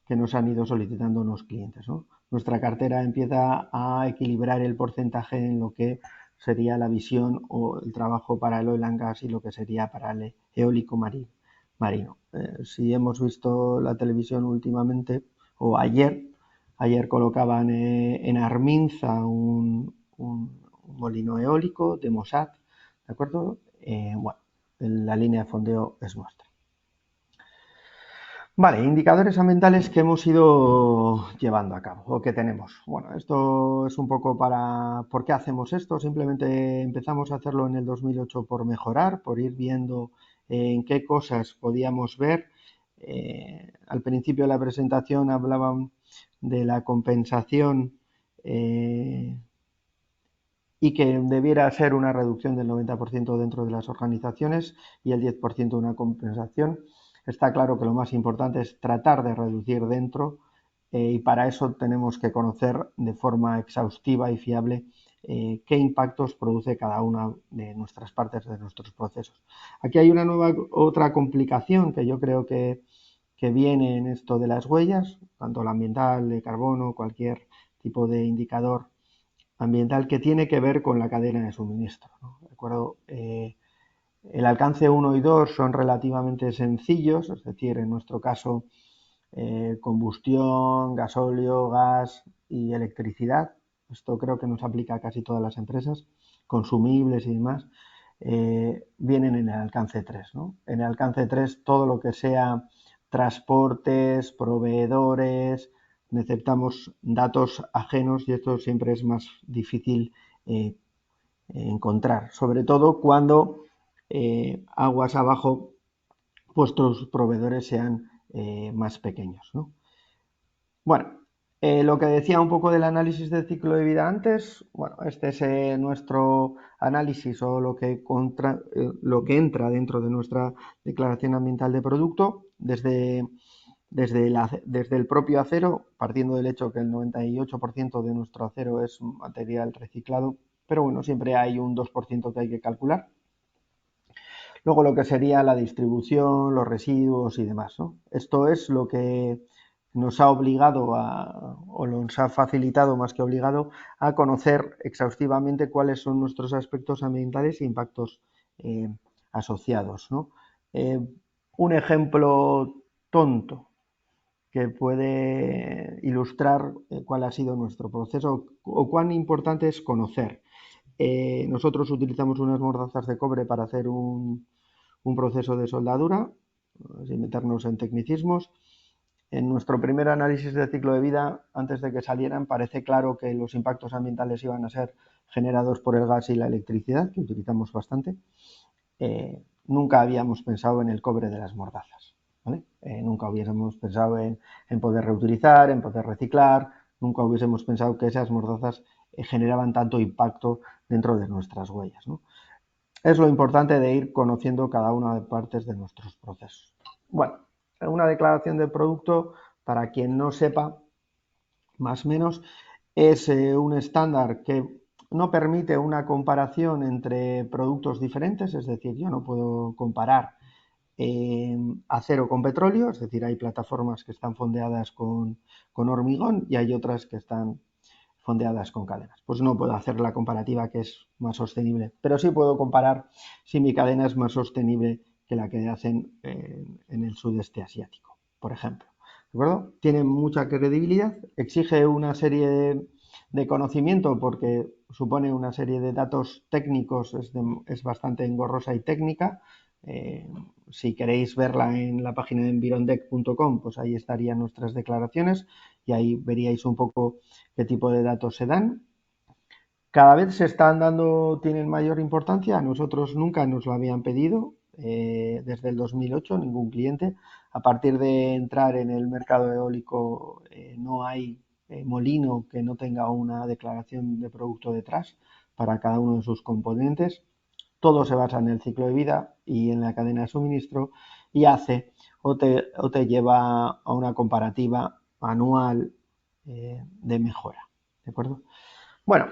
ido solicitando los clientes, ¿no? Nuestra cartera empieza a equilibrar el porcentaje en lo que sería la visión o el trabajo para el oil and gas y lo que sería para el eólico marino. Si hemos visto la televisión últimamente, o ayer colocaban en Arminza un molino eólico de Mossad, ¿de acuerdo? Bueno, la línea de fondeo es nuestra. Vale, indicadores ambientales que hemos ido llevando a cabo o que tenemos. Bueno, esto es un poco ¿por qué hacemos esto? Simplemente empezamos a hacerlo en el 2008 por mejorar, por ir viendo en qué cosas podíamos ver. Al principio de la presentación hablaban de la compensación y que debiera ser una reducción del 90% dentro de las organizaciones y el 10% una compensación. Está claro que lo más importante es tratar de reducir dentro y para eso tenemos que conocer de forma exhaustiva y fiable qué impactos produce cada una de nuestras partes de nuestros procesos. Aquí hay otra complicación que yo creo que viene en esto de las huellas, tanto la ambiental, de carbono, cualquier tipo de indicador ambiental, que tiene que ver con la cadena de suministro, ¿no? ¿De acuerdo? El alcance 1 y 2 son relativamente sencillos, es decir, en nuestro caso combustión, gasóleo, gas y electricidad. Esto creo que nos aplica a casi todas las empresas, consumibles y demás, vienen en el alcance 3, ¿no? En el alcance 3 todo lo que sea transportes, proveedores, necesitamos datos ajenos y esto siempre es más difícil encontrar, sobre todo cuando aguas abajo vuestros proveedores sean más pequeños, ¿no? Bueno, lo que decía un poco del análisis del ciclo de vida antes, bueno, este es nuestro análisis o lo que entra dentro de nuestra declaración ambiental de producto desde el propio acero, partiendo del hecho que el 98% de nuestro acero es material reciclado, pero bueno, siempre hay un 2% que hay que calcular. Luego lo que sería la distribución, los residuos y demás, ¿no? Esto es lo que nos ha obligado o nos ha facilitado más que obligado a conocer exhaustivamente cuáles son nuestros aspectos ambientales e impactos asociados, ¿no? Un ejemplo tonto que puede ilustrar cuál ha sido nuestro proceso o cuán importante es conocer. Nosotros utilizamos unas mordazas de cobre para hacer un proceso de soldadura, sin meternos en tecnicismos. En nuestro primer análisis de ciclo de vida, antes de que salieran, parece claro que los impactos ambientales iban a ser generados por el gas y la electricidad, que utilizamos bastante. Nunca habíamos pensado en el cobre de las mordazas, ¿vale? Nunca hubiésemos pensado en poder reutilizar, en poder reciclar, nunca hubiésemos pensado que esas mordazas generaban tanto impacto dentro de nuestras huellas, ¿no? Es lo importante de ir conociendo cada una de partes de nuestros procesos. Bueno, una declaración de producto, para quien no sepa, más o menos, es un estándar que no permite una comparación entre productos diferentes, es decir, yo no puedo comparar acero con petróleo, es decir, hay plataformas que están fondeadas con hormigón y hay otras que están fondeadas con cadenas. Pues no puedo hacer la comparativa que es más sostenible, pero sí puedo comparar si mi cadena es más sostenible que la que hacen en el sudeste asiático, por ejemplo. acuerdo? Tiene mucha credibilidad, exige una serie de conocimiento porque supone una serie de datos técnicos, es bastante engorrosa y técnica. Si queréis verla en la página de environdec.com, pues ahí estarían nuestras declaraciones y ahí veríais un poco qué tipo de datos se dan. Cada vez se están dando, tienen mayor importancia, a nosotros nunca nos lo habían pedido, desde el 2008 ningún cliente. A partir de entrar en el mercado eólico no hay molino que no tenga una declaración de producto detrás para cada uno de sus componentes. Todo se basa en el ciclo de vida y en la cadena de suministro y hace o te lleva a una comparativa anual de mejora. ¿De acuerdo? Bueno,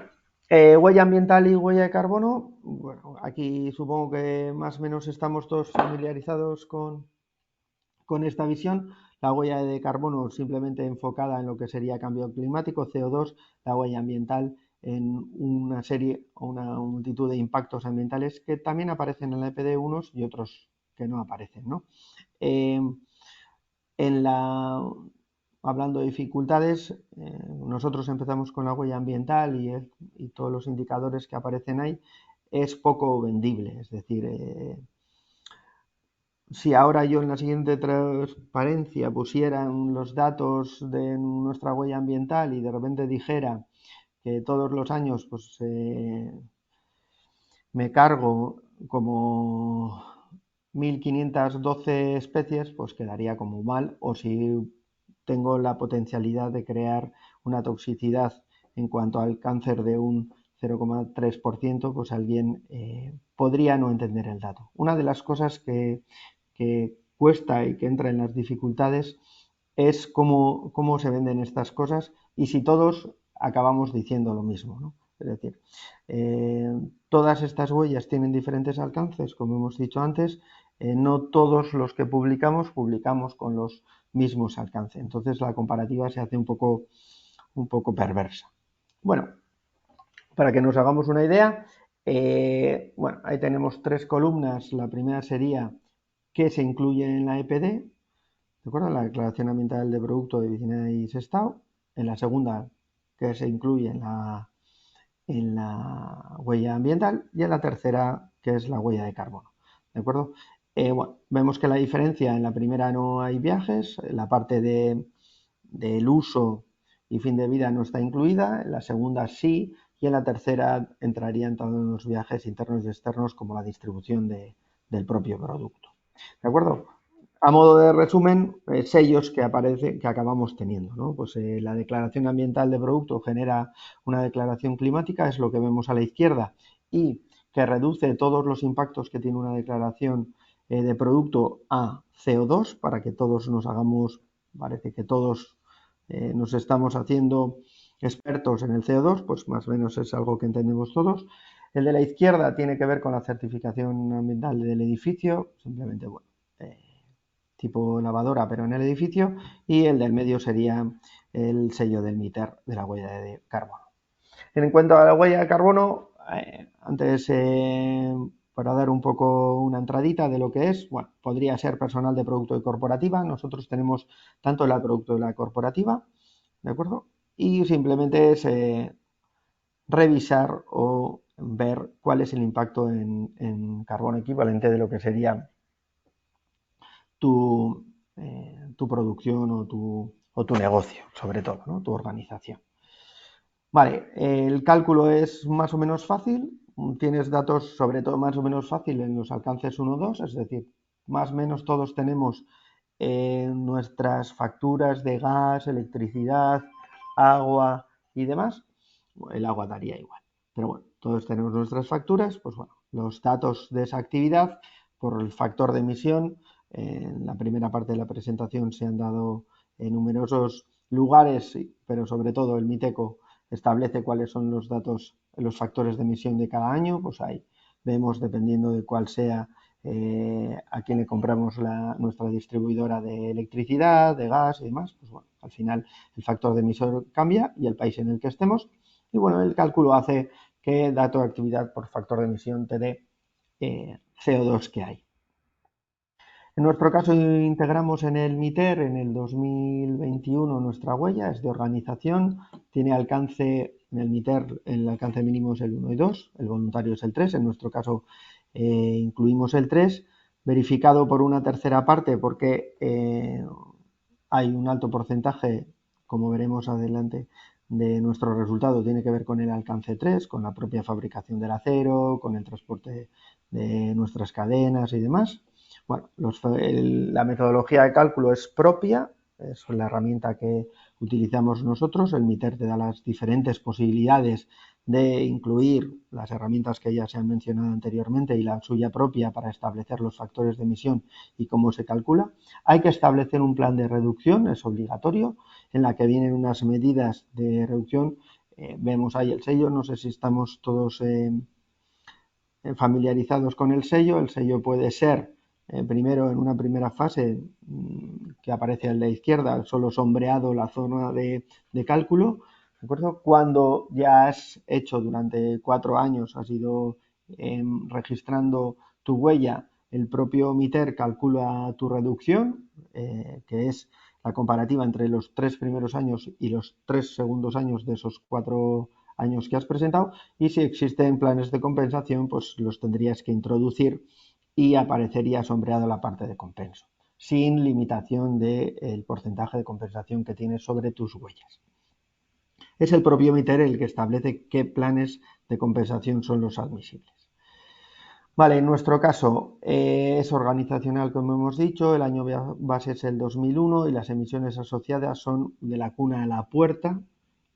huella ambiental y huella de carbono. Bueno, aquí supongo que más o menos estamos todos familiarizados con esta visión. La huella de carbono simplemente enfocada en lo que sería cambio climático, CO2, la huella ambiental en una serie o una multitud de impactos ambientales que también aparecen en la EPD, unos y otros que no aparecen, ¿no? Hablando de dificultades, nosotros empezamos con la huella ambiental y todos los indicadores que aparecen ahí, es poco vendible, es decir, si ahora yo en la siguiente transparencia pusiera los datos de nuestra huella ambiental y de repente dijera que todos los años pues, me cargo como 1512 especies, pues quedaría como mal, o si tengo la potencialidad de crear una toxicidad en cuanto al cáncer de un 0,3%, pues alguien podría no entender el dato. Una de las cosas que cuesta y que entra en las dificultades es cómo se venden estas cosas y si todos acabamos diciendo lo mismo, ¿no? Es decir, todas estas huellas tienen diferentes alcances, como hemos dicho antes, no todos los que publicamos con los mismos alcances, entonces la comparativa se hace un poco perversa. Bueno, para que nos hagamos una idea, bueno, ahí tenemos 3 columnas. La primera sería qué se incluye en la EPD, ¿de acuerdo? La declaración ambiental de producto de Vicina y Sestao. En la segunda, qué se incluye en la huella ambiental. Y en la tercera, que es la huella de carbono, ¿de acuerdo? Bueno, vemos que la diferencia, en la primera no hay viajes, la parte del uso y fin de vida no está incluida, en la segunda sí, y en la tercera entrarían todos los viajes internos y externos como la distribución del propio producto. ¿De acuerdo? A modo de resumen, sellos que acabamos teniendo, ¿no? Pues la declaración ambiental de producto genera una declaración climática, es lo que vemos a la izquierda, y que reduce todos los impactos que tiene una declaración de producto a CO2, para que todos nos hagamos, parece que todos nos estamos haciendo expertos en el CO2, pues más o menos es algo que entendemos todos. El de la izquierda tiene que ver con la certificación ambiental del edificio, simplemente, bueno, tipo lavadora, pero en el edificio, y el del medio sería el sello del MITER de la huella de carbono. En cuanto a la huella de carbono, antes, para dar un poco una entradita de lo que es, bueno, podría ser personal de producto y corporativa. Nosotros tenemos tanto el producto de la corporativa, ¿de acuerdo? Y simplemente es revisar o ver cuál es el impacto en carbono equivalente de lo que sería tu producción o tu negocio, sobre todo, ¿no? Tu organización. Vale, el cálculo es más o menos fácil, tienes datos sobre todo más o menos fácil en los alcances 1, 2, es decir, más o menos todos tenemos nuestras facturas de gas, electricidad, agua y demás. El agua daría igual, pero bueno, todos tenemos nuestras facturas, pues bueno, los datos de esa actividad por el factor de emisión. En la primera parte de la presentación se han dado en numerosos lugares, pero sobre todo el MITECO establece cuáles son los datos, los factores de emisión de cada año, pues ahí vemos, dependiendo de cuál sea, a quién le compramos nuestra distribuidora de electricidad, de gas y demás, pues bueno, al final el factor de emisión cambia y el país en el que estemos, y bueno, el cálculo hace que dato de actividad por factor de emisión te dé CO2 que hay. En nuestro caso integramos en el MITER en el 2021 nuestra huella, es de organización, tiene alcance, en el MITER el alcance mínimo es el 1 y 2, el voluntario es el 3, en nuestro caso incluimos el 3, verificado por una tercera parte porque hay un alto porcentaje, como veremos adelante, de nuestro resultado tiene que ver con el alcance 3, con la propia fabricación del acero, con el transporte de nuestras cadenas y demás. Bueno, la metodología de cálculo es propia, es la herramienta que utilizamos nosotros. El MITER te da las diferentes posibilidades de incluir las herramientas que ya se han mencionado anteriormente y la suya propia para establecer los factores de emisión y cómo se calcula. Hay que establecer un plan de reducción, es obligatorio, en la que vienen unas medidas de reducción. Vemos ahí el sello, no sé si estamos todos familiarizados con el sello. El sello puede ser, primero en una primera fase que aparece a la izquierda, solo sombreado la zona de cálculo, ¿de acuerdo? Cuando ya has hecho durante 4 años, has ido registrando tu huella, el propio MITER calcula tu reducción, que es la comparativa entre los 3 primeros años y los 3 segundos años de esos 4 años que has presentado, y si existen planes de compensación, pues los tendrías que introducir y aparecería sombreado la parte de compenso, sin limitación del porcentaje de compensación que tienes sobre tus huellas. Es el propio MITER el que establece qué planes de compensación son los admisibles. Vale, en nuestro caso es organizacional, como hemos dicho, el año base es el 2001 y las emisiones asociadas son de la cuna a la puerta,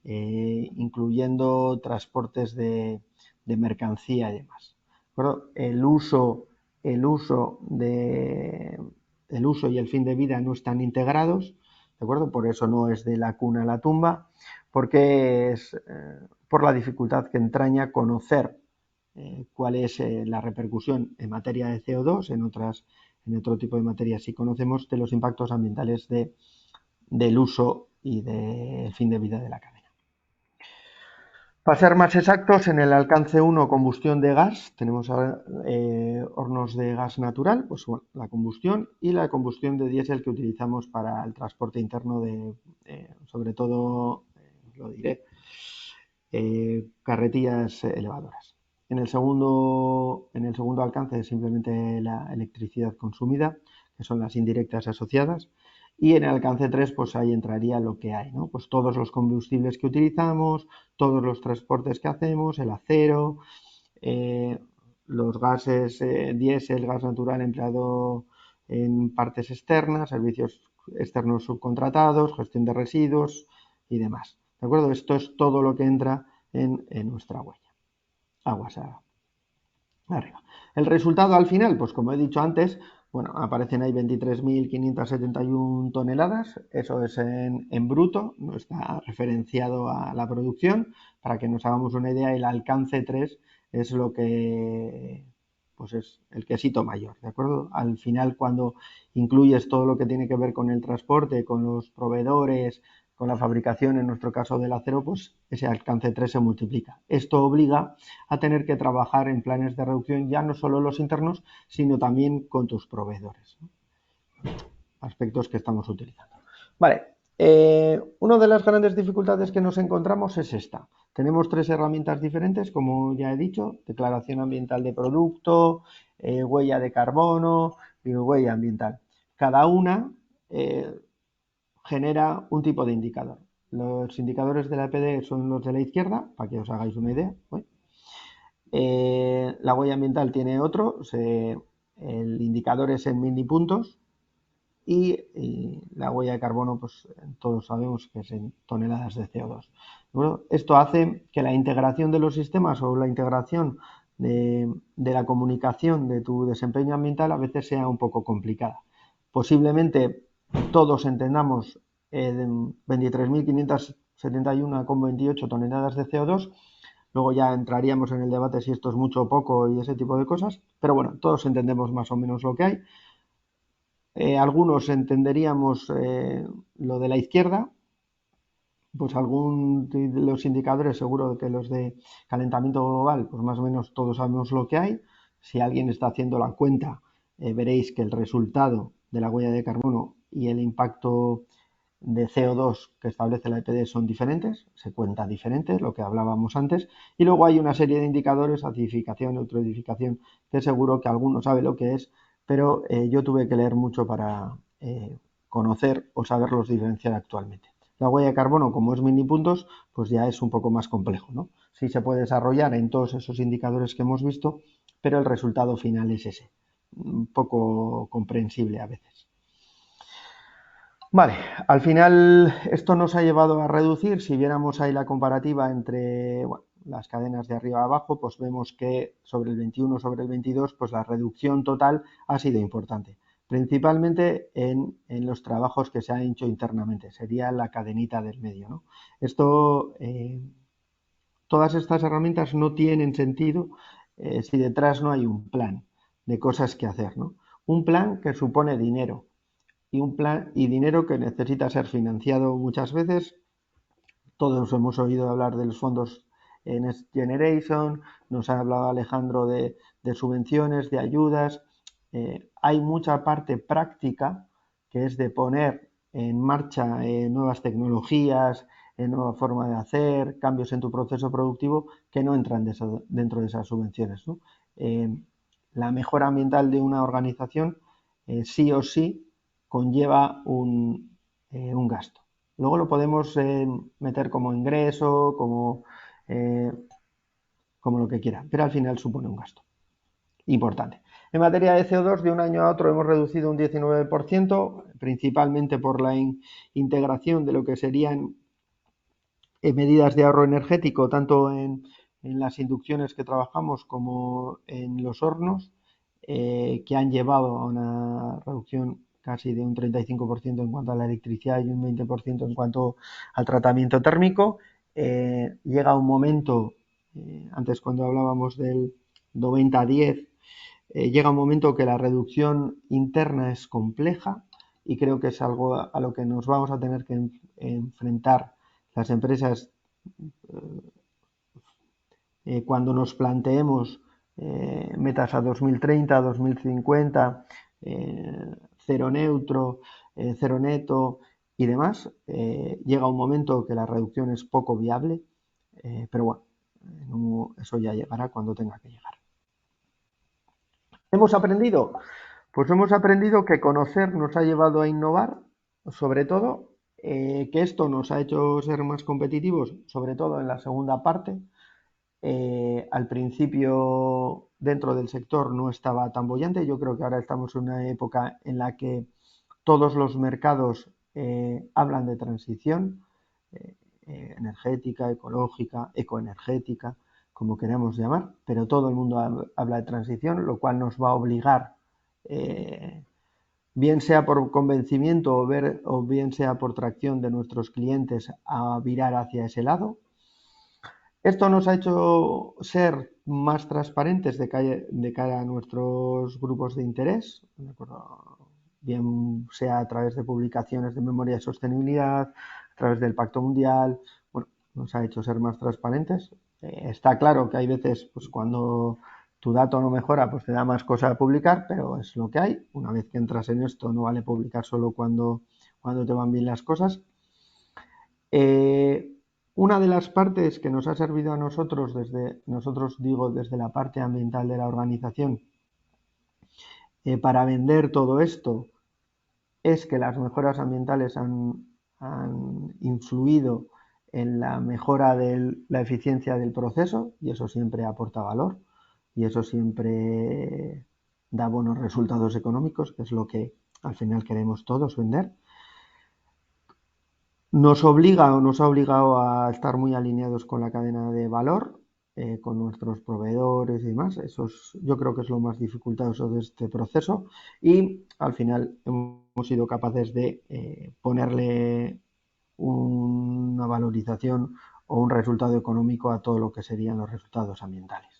incluyendo transportes de mercancía y demás. ¿De acuerdo? El uso y el fin de vida no están integrados, ¿de acuerdo? Por eso no es de la cuna a la tumba, porque es por la dificultad que entraña conocer cuál es la repercusión en materia de CO2, en otro tipo de materias sí conocemos, de los impactos ambientales del uso y del fin de vida de la cadena. Para ser más exactos, en el alcance 1, combustión de gas, tenemos hornos de gas natural, pues bueno, la combustión, y la combustión de diésel que utilizamos para el transporte interno de, sobre todo, lo diré, carretillas elevadoras. En el segundo alcance es simplemente la electricidad consumida, que son las indirectas asociadas, y en el alcance 3 pues ahí entraría lo que hay, ¿no? Pues todos los combustibles que utilizamos, todos los transportes que hacemos, el acero, los gases diésel, gas natural empleado en partes externas, servicios externos subcontratados, gestión de residuos y demás. ¿De acuerdo? Esto es todo lo que entra en nuestra huella. Aguas arriba. El resultado al final, pues como he dicho antes, bueno, aparecen ahí 23.571 toneladas, eso es en bruto, no está referenciado a la producción. Para que nos hagamos una idea, el alcance 3 es lo que, pues es el quesito mayor, ¿de acuerdo? Al final, cuando incluyes todo lo que tiene que ver con el transporte, con los proveedores, con la fabricación, en nuestro caso del acero, pues ese alcance 3 se multiplica. Esto obliga a tener que trabajar en planes de reducción, ya no solo los internos, sino también con tus proveedores, ¿no? Aspectos que estamos utilizando. Vale, una de las grandes dificultades que nos encontramos es esta. Tenemos 3 herramientas diferentes, como ya he dicho: declaración ambiental de producto, huella de carbono y huella ambiental. Cada una genera un tipo de indicador. Los indicadores de la EPD son los de la izquierda, para que os hagáis una idea. La huella ambiental tiene otro, el indicador es en milipuntos, y la huella de carbono, pues todos sabemos que es en toneladas de CO2. Bueno, esto hace que la integración de los sistemas o la integración de la comunicación de tu desempeño ambiental a veces sea un poco complicada. Posiblemente todos entendamos 23.571,28 toneladas de CO2. Luego ya entraríamos en el debate si esto es mucho o poco y ese tipo de cosas, pero bueno, todos entendemos más o menos lo que hay. Algunos entenderíamos lo de la izquierda, pues algún de los indicadores, seguro que los de calentamiento global, pues más o menos todos sabemos lo que hay. Si alguien está haciendo la cuenta, veréis que el resultado de la huella de carbono y el impacto de CO2 que establece la EPD son diferentes, se cuenta diferente, lo que hablábamos antes, y luego hay una serie de indicadores, acidificación, eutroficación, que seguro que alguno sabe lo que es, pero yo tuve que leer mucho para conocer o saberlos diferenciar actualmente. La huella de carbono, como es minipuntos, pues ya es un poco más complejo, ¿no? Sí se puede desarrollar en todos esos indicadores que hemos visto, pero el resultado final es ese, un poco comprensible a veces. Vale, al final esto nos ha llevado a reducir, si viéramos ahí la comparativa entre las cadenas de arriba a abajo, pues vemos que sobre el 21, sobre el 22, pues la reducción total ha sido importante, principalmente en los trabajos que se han hecho internamente, sería la cadenita del medio, ¿no? Esto, todas estas herramientas no tienen sentido si detrás no hay un plan de cosas que hacer, ¿no? Un plan que supone dinero, y un plan y dinero que necesita ser financiado muchas veces. Todos hemos oído hablar de los fondos Next Generation, nos ha hablado Alejandro de subvenciones, de ayudas. Hay mucha parte práctica que es de poner en marcha nuevas tecnologías, nueva forma de hacer, cambios en tu proceso productivo que no entran dentro de esas subvenciones, ¿no? La mejora ambiental de una organización sí o sí conlleva un gasto. Luego lo podemos meter como ingreso, como lo que quiera, pero al final supone un gasto importante. En materia de CO2, de un año a otro hemos reducido un 19%, principalmente por la integración de lo que serían medidas de ahorro energético, tanto en las inducciones que trabajamos como en los hornos, que han llevado a una reducción casi de un 35% en cuanto a la electricidad y un 20% en cuanto al tratamiento térmico. Llega un momento, antes cuando hablábamos del 90-10, llega un momento que la reduccción interna es compleja y creo que es algo a lo que nos vamos a tener que enfrentar las empresas cuando nos planteemos metas a 2030, 2050, cero neutro, cero neto y demás, llega un momento que la reducción es poco viable, pero bueno, eso ya llegará cuando tenga que llegar. ¿Hemos aprendido? Pues hemos aprendido que conocer nos ha llevado a innovar, sobre todo, que esto nos ha hecho ser más competitivos, sobre todo en la segunda parte. Al principio dentro del sector no estaba tan bollante, yo creo que ahora estamos en una época en la que todos los mercados hablan de transición energética, ecológica, ecoenergética, como queramos llamar, pero todo el mundo habla de transición, lo cual nos va a obligar, bien sea por convencimiento o bien sea por tracción de nuestros clientes, a virar hacia ese lado. Esto nos ha hecho ser más transparentes de cara a nuestros grupos de interés, bien sea a través de publicaciones de memoria de sostenibilidad, a través del Pacto Mundial. Bueno, nos ha hecho ser más transparentes. Está claro que hay veces, pues cuando tu dato no mejora, pues te da más cosa a publicar, pero es lo que hay. Una vez que entras en esto, no vale publicar solo cuando te van bien las cosas. Una de las partes que nos ha servido a nosotros, desde la parte ambiental de la organización, para vender todo esto, es que las mejoras ambientales han influido en la mejora de la eficiencia del proceso, y eso siempre aporta valor y eso siempre da buenos resultados económicos, que es lo que al final queremos todos vender. Nos ha obligado a estar muy alineados con la cadena de valor, con nuestros proveedores y demás. Yo creo que es lo más dificultoso de este proceso, y al final hemos sido capaces de ponerle una valorización o un resultado económico a todo lo que serían los resultados ambientales.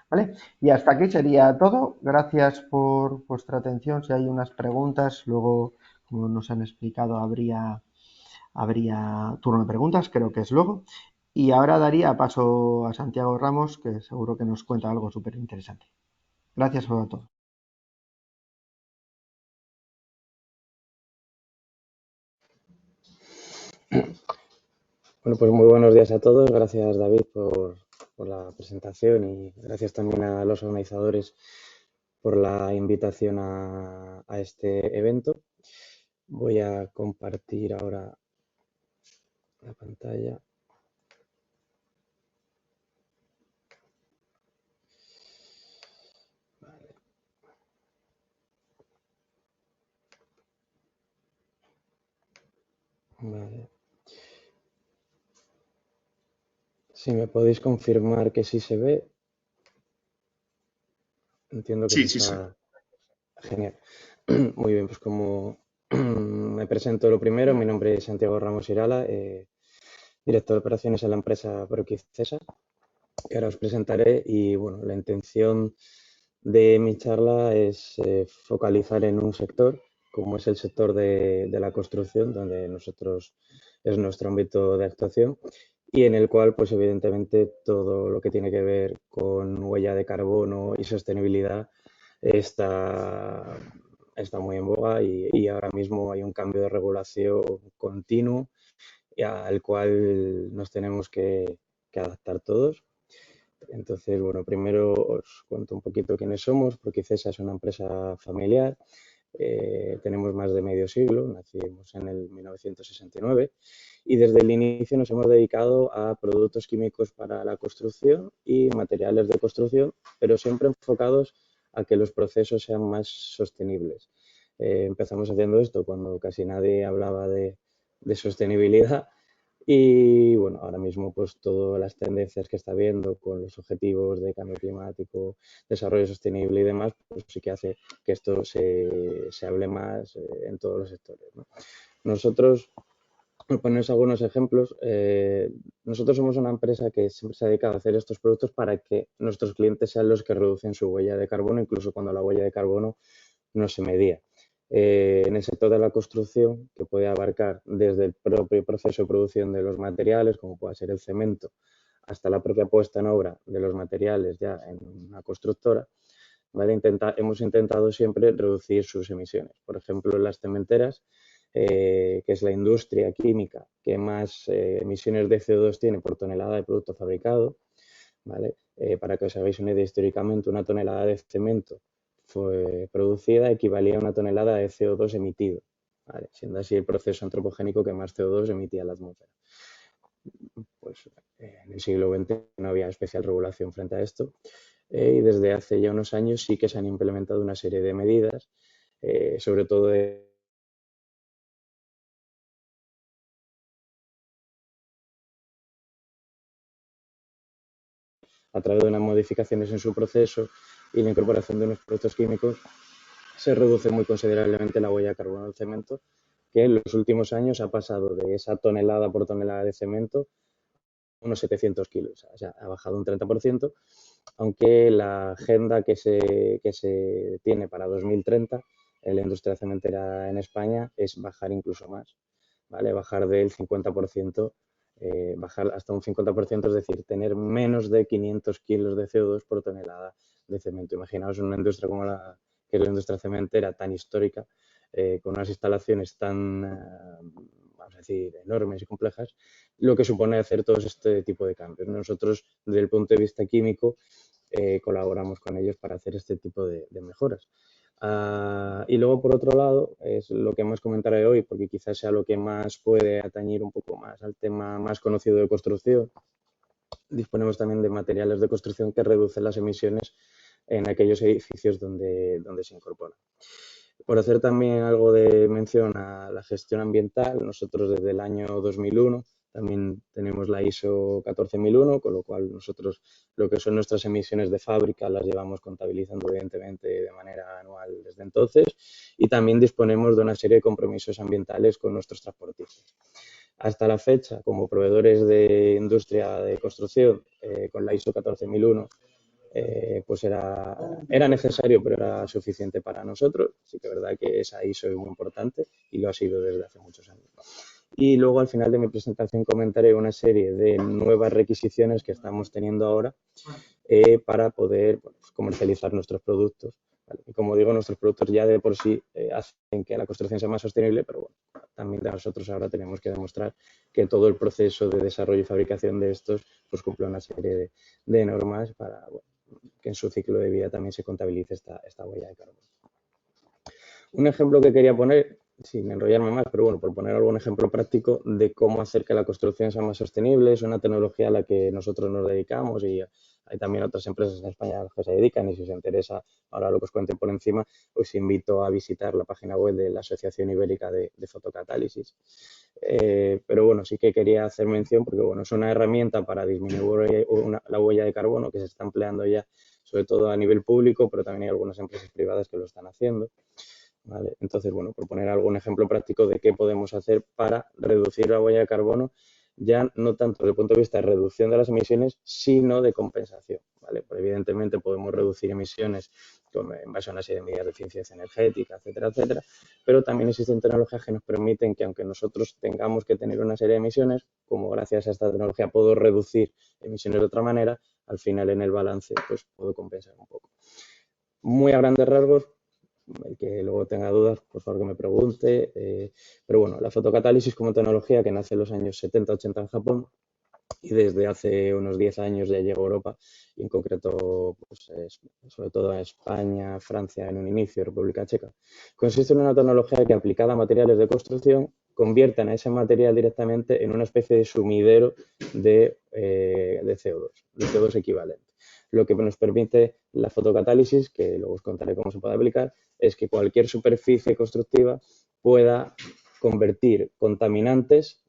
¿Vale? Y hasta aquí sería todo. Gracias por vuestra atención. Si hay unas preguntas, luego, como nos han explicado, habría turno de preguntas, creo que es luego. Y ahora daría paso a Santiago Ramos, que seguro que nos cuenta algo súper interesante. Gracias a todos. Bueno, pues muy buenos días a todos. Gracias, David, por la presentación y gracias también a los organizadores por la invitación a este evento. Voy a compartir ahora la pantalla. Vale. Si me podéis confirmar que sí se ve, entiendo que se Sí, sí, sí. está genial. Muy bien, pues como me presento lo primero, mi nombre es Santiago Ramos Irala, director de operaciones en la empresa Proquicesa, que ahora os presentaré y bueno, la intención de mi charla es focalizar en un sector, como es el sector de la construcción, donde nosotros es nuestro ámbito de actuación y en el cual, pues evidentemente, todo lo que tiene que ver con huella de carbono y sostenibilidad está, está muy en boga y ahora mismo hay un cambio de regulación continuo y al cual nos tenemos que adaptar todos. Entonces, bueno, primero os cuento un poquito quiénes somos, porque CESA es una empresa familiar. Tenemos más de medio siglo, nacimos en el 1969 y desde el inicio nos hemos dedicado a productos químicos para la construcción y materiales de construcción, pero siempre enfocados a que los procesos sean más sostenibles. Empezamos haciendo esto cuando casi nadie hablaba de sostenibilidad y bueno, ahora mismo pues todas las tendencias que está viendo con los objetivos de cambio climático, desarrollo sostenible y demás, pues sí que hace que esto se hable más en todos los sectores, ¿no? Nosotros, por poneros algunos ejemplos, nosotros somos una empresa que siempre se ha dedicado a hacer estos productos para que nuestros clientes sean los que reducen su huella de carbono, incluso cuando la huella de carbono no se medía. En el sector de la construcción, que puede abarcar desde el propio proceso de producción de los materiales, como pueda ser el cemento, hasta la propia puesta en obra de los materiales ya en una constructora, ¿vale? Hemos intentado siempre reducir sus emisiones. Por ejemplo, en las cementeras, que es la industria química que más emisiones de CO2 tiene por tonelada de producto fabricado, ¿vale? Para que os hagáis una idea, históricamente una tonelada de cemento fue producida equivalía a una tonelada de CO2 emitido, ¿vale? Siendo así el proceso antropogénico que más CO2 emitía a la atmósfera. Pues en el siglo XX no había especial regulación frente a esto y desde hace ya unos años sí que se han implementado una serie de medidas, sobre todo a través de unas modificaciones en su proceso y la incorporación de unos productos químicos, se reduce muy considerablemente la huella de carbono del cemento, que en los últimos años ha pasado de esa tonelada por tonelada de cemento a unos 700 kilos, o sea, ha bajado un 30%, aunque la agenda que se tiene para 2030 en la industria cementera en España es bajar incluso más, ¿vale? Bajar del 50%, bajar hasta un 50%, es decir, tener menos de 500 kilos de CO2 por tonelada de cemento. Imaginaos una industria como que es la industria cementera tan histórica, con unas instalaciones tan, vamos a decir, enormes y complejas, lo que supone hacer todo este tipo de cambios. Nosotros, desde el punto de vista químico, colaboramos con ellos para hacer este tipo de mejoras. Y luego, por otro lado, es lo que más comentaré hoy, porque quizás sea lo que más puede atañir un poco más al tema más conocido de construcción. Disponemos también de materiales de construcción que reducen las emisiones en aquellos edificios donde se incorporan. Por hacer también algo de mención a la gestión ambiental, nosotros desde el año 2001 también tenemos la ISO 14001, con lo cual nosotros lo que son nuestras emisiones de fábrica las llevamos contabilizando evidentemente de manera anual desde entonces y también disponemos de una serie de compromisos ambientales con nuestros transportistas. Hasta la fecha, como proveedores de industria de construcción, con la ISO 14001, pues era necesario, pero era suficiente para nosotros. Así que es verdad que esa ISO es muy importante y lo ha sido desde hace muchos años. Y luego al final de mi presentación comentaré una serie de nuevas requisiciones que estamos teniendo ahora para poder comercializar nuestros productos. ¿Vale? Y como digo, nuestros productos ya de por sí hacen que la construcción sea más sostenible, pero bueno, también nosotros ahora tenemos que demostrar que todo el proceso de desarrollo y fabricación de estos pues cumple una serie de normas para que en su ciclo de vida también se contabilice esta huella de carbono. Un ejemplo que quería poner, sin enrollarme más, pero bueno, por poner algún ejemplo práctico de cómo hacer que la construcción sea más sostenible, es una tecnología a la que nosotros nos dedicamos y hay también otras empresas en España a las que se dedican, y si os interesa ahora lo que os cuente por encima, os invito a visitar la página web de la Asociación Ibérica de Fotocatálisis. Pero bueno, sí que quería hacer mención porque bueno, es una herramienta para disminuir la huella de carbono que se está empleando ya, sobre todo a nivel público, pero también hay algunas empresas privadas que lo están haciendo. ¿Vale? Entonces, bueno, por poner algún ejemplo práctico de qué podemos hacer para reducir la huella de carbono, ya no tanto desde el punto de vista de reducción de las emisiones, sino de compensación, ¿vale? Pues evidentemente podemos reducir emisiones en base a una serie de medidas de eficiencia energética, etcétera, etcétera, pero también existen tecnologías que nos permiten que aunque nosotros tengamos que tener una serie de emisiones, como gracias a esta tecnología puedo reducir emisiones de otra manera, al final en el balance pues puedo compensar un poco. Muy a grandes rasgos, el que luego tenga dudas, por favor que me pregunte. Pero bueno, la fotocatálisis como tecnología que nace en los años 70-80 en Japón y desde hace unos 10 años ya llegó a Europa y en concreto, pues, sobre todo a España, Francia en un inicio, República Checa. Consiste en una tecnología que aplicada a materiales de construcción convierten a ese material directamente en una especie de sumidero de CO2, de CO2 equivalente. Lo que nos permite la fotocatálisis, que luego os contaré cómo se puede aplicar, es que cualquier superficie constructiva pueda convertir contaminantes